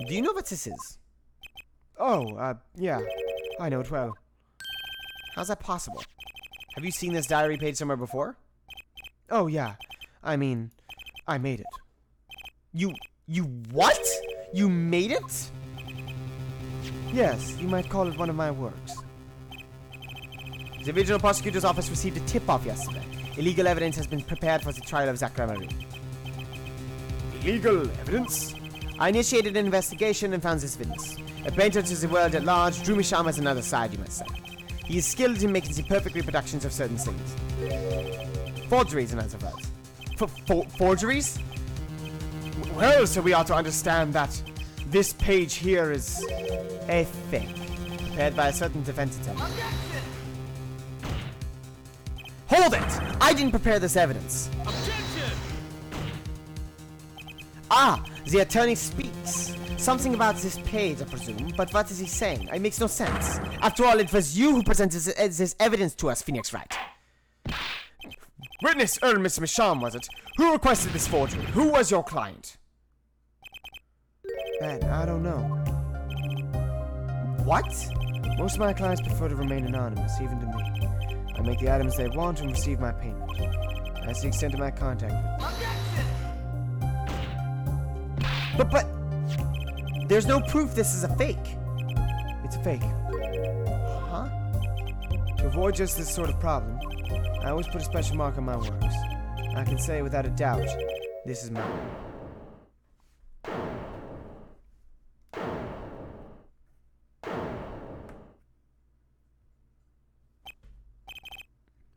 [SPEAKER 1] Do you know what this is?
[SPEAKER 3] Oh, yeah. I know it well.
[SPEAKER 1] How's that possible? Have you seen this diary page somewhere before?
[SPEAKER 3] Oh, yeah. I mean, I made it.
[SPEAKER 1] You what? You made it?
[SPEAKER 3] Yes, you might call it one of my works.
[SPEAKER 1] The Regional Prosecutor's Office received a tip-off yesterday. Illegal evidence has been prepared for the trial of Zach Gramarye.
[SPEAKER 3] Illegal evidence?
[SPEAKER 1] I initiated an investigation and found this witness. A painter to the world at large, Drew Michon has another side, you might say. He is skilled in making the perfect reproductions of certain things. Forgeries, in other words. Forgeries?
[SPEAKER 3] Well, so we ought to understand that this page here is
[SPEAKER 1] a fake, prepared by a certain defense attorney. Hold it! I didn't prepare this evidence.
[SPEAKER 5] Objection!
[SPEAKER 1] Ah, the attorney speaks. Something about this page, I presume, but what is he saying? It makes no sense. After all, it was you who presented this evidence to us, Phoenix Wright.
[SPEAKER 3] Witness, Mr. Michon, was it? Who requested this forgery? Who was your client?
[SPEAKER 2] That, I don't know.
[SPEAKER 1] What?
[SPEAKER 2] Most of my clients prefer to remain anonymous, even to me. I make the items they want and receive my payment. That's the extent of my contact with them.
[SPEAKER 1] But there's no proof this is a fake.
[SPEAKER 2] It's a fake.
[SPEAKER 1] Huh?
[SPEAKER 2] To avoid just this sort of problem, I always put a special mark on my works. I can say without a doubt, this is mine.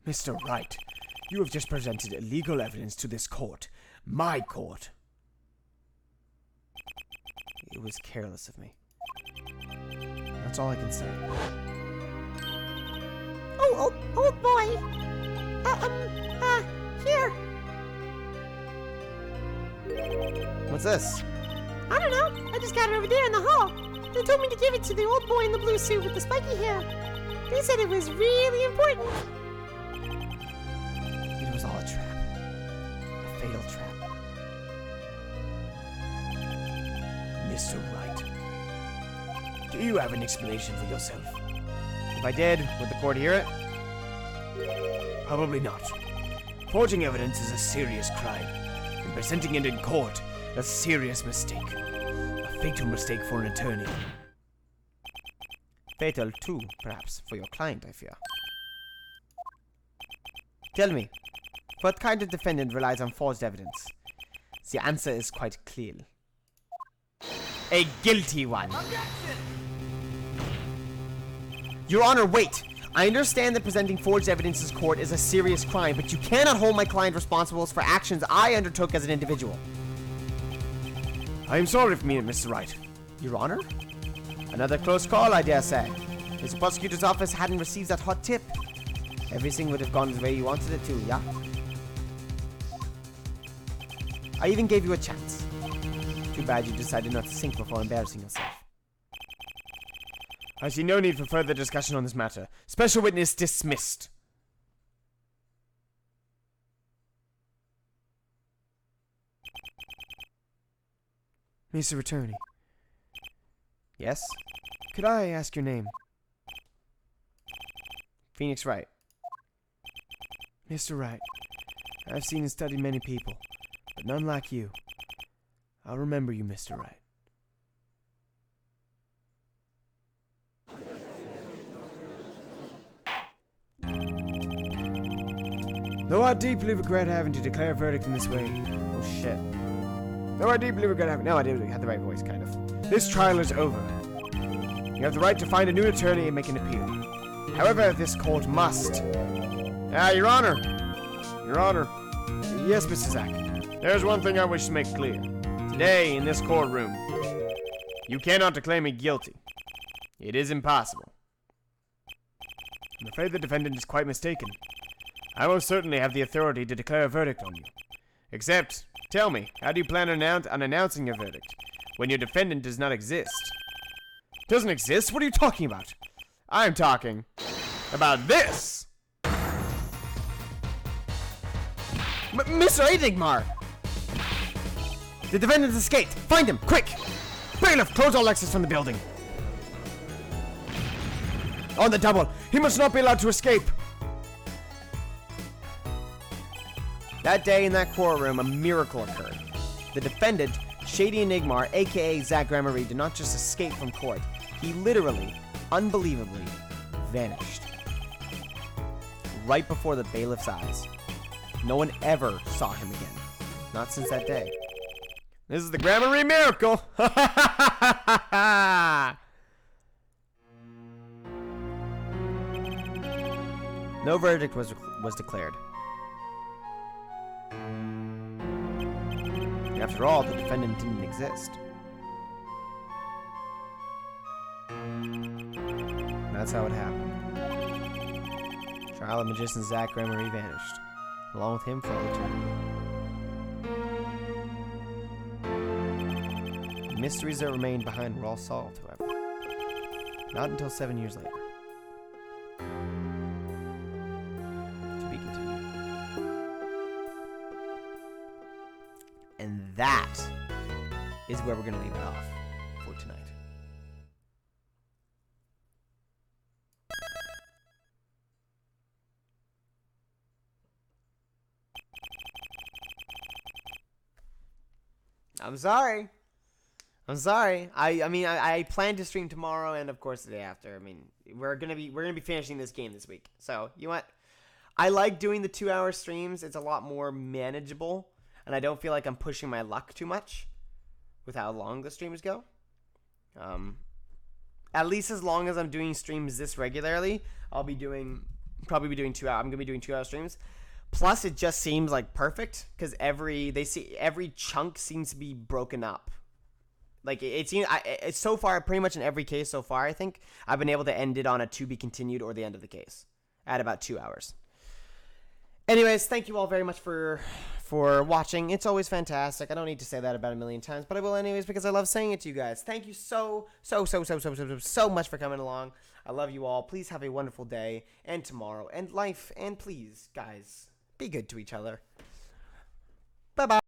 [SPEAKER 6] Mr. Wright, you have just presented illegal evidence to this court. My court.
[SPEAKER 1] It was careless of me. That's all I can say.
[SPEAKER 4] Oh, old boy. Here.
[SPEAKER 1] What's this?
[SPEAKER 4] I don't know. I just got it over there in the hall. They told me to give it to the old boy in the blue suit with the spiky hair. They said it was really important.
[SPEAKER 1] It was all a trap. A fatal trap.
[SPEAKER 6] Mr. Wright, do you have an explanation for yourself?
[SPEAKER 1] If I did, would the court hear it?
[SPEAKER 6] Probably not. Forging evidence is a serious crime, and presenting it in court, a serious mistake. A fatal mistake for an attorney.
[SPEAKER 1] Fatal, too, perhaps, for your client, I fear. Tell me, what kind of defendant relies on forged evidence? The answer is quite clear. A guilty one. Your Honor, wait! I understand that presenting forged evidence in court is a serious crime, but you cannot hold my client responsible for actions I undertook as an individual.
[SPEAKER 6] I am sorry for me, Mr. Wright.
[SPEAKER 1] Your Honor? Another close call, I dare say. If the prosecutor's office hadn't received that hot tip, everything would have gone the way you wanted it to, yeah? I even gave you a chance. Too bad you decided not to sink before embarrassing yourself.
[SPEAKER 6] I see no need for further discussion on this matter. Special witness dismissed. Mr. Attorney.
[SPEAKER 1] Yes?
[SPEAKER 6] Could I ask your name?
[SPEAKER 1] Phoenix Wright.
[SPEAKER 6] Mr. Wright, I've seen and studied many people, but none like you. I'll remember you, Mr. Wright. Though I deeply regret having to declare a verdict in this way.
[SPEAKER 1] Oh shit.
[SPEAKER 6] Though I deeply regret having... No, I did have the right voice, kind of. This trial is over. You have the right to find a new attorney and make an appeal. However, this court must...
[SPEAKER 3] Your Honor. Your Honor.
[SPEAKER 6] Yes, Mr. Zack.
[SPEAKER 3] There's one thing I wish to make clear. Today, in this courtroom, you cannot declare me guilty. It is impossible.
[SPEAKER 6] I'm afraid the defendant is quite mistaken.
[SPEAKER 3] I most certainly have the authority to declare a verdict on you. Except, tell me, how do you plan on announcing your verdict when your defendant does not exist?
[SPEAKER 6] Doesn't exist? What are you talking about?
[SPEAKER 3] I'm talking about this!
[SPEAKER 1] Mr. Enigmar! The defendant escaped! Find him, quick!
[SPEAKER 6] Bailiff, close all exits from the building! On the double! He must not be allowed to escape!
[SPEAKER 1] That day in that courtroom, a miracle occurred. The defendant, Shady Enigmar, aka Zach Gramarye, did not just escape from court. He literally, unbelievably, vanished. Right before the bailiff's eyes. No one ever saw him again. Not since that day.
[SPEAKER 3] This is the Gramarye miracle!
[SPEAKER 1] No verdict was declared. After all, the defendant didn't exist. That's how it happened. Trial of magician Zach Gramarye vanished, along with him for all eternity. The mysteries that remained behind were all solved, however. Not until 7 years later. To be continued. And that is where we're going to leave it off for tonight. I'm sorry. I plan to stream tomorrow and of course the day after. I mean, we're gonna be finishing this game this week. So you know what? I like doing the 2-hour streams. It's a lot more manageable, and I don't feel like I'm pushing my luck too much with how long the streams go. At least as long as I'm doing streams this regularly, I'll be doing
[SPEAKER 6] probably be doing 2 hour. I'm gonna be doing 2 hour streams. Plus, it just seems like perfect because every chunk seems to be broken up. Like it seems, it's so far pretty much in every case so far. I think I've been able to end it on a to be continued or the end of the case at about 2 hours. Anyways, thank you all very much for watching. It's always fantastic. I don't need to say that about a million times, but I will anyways because I love saying it to you guys. Thank you so much for coming along. I love you all. Please have a wonderful day and tomorrow and life. And please, guys, be good to each other. Bye-bye.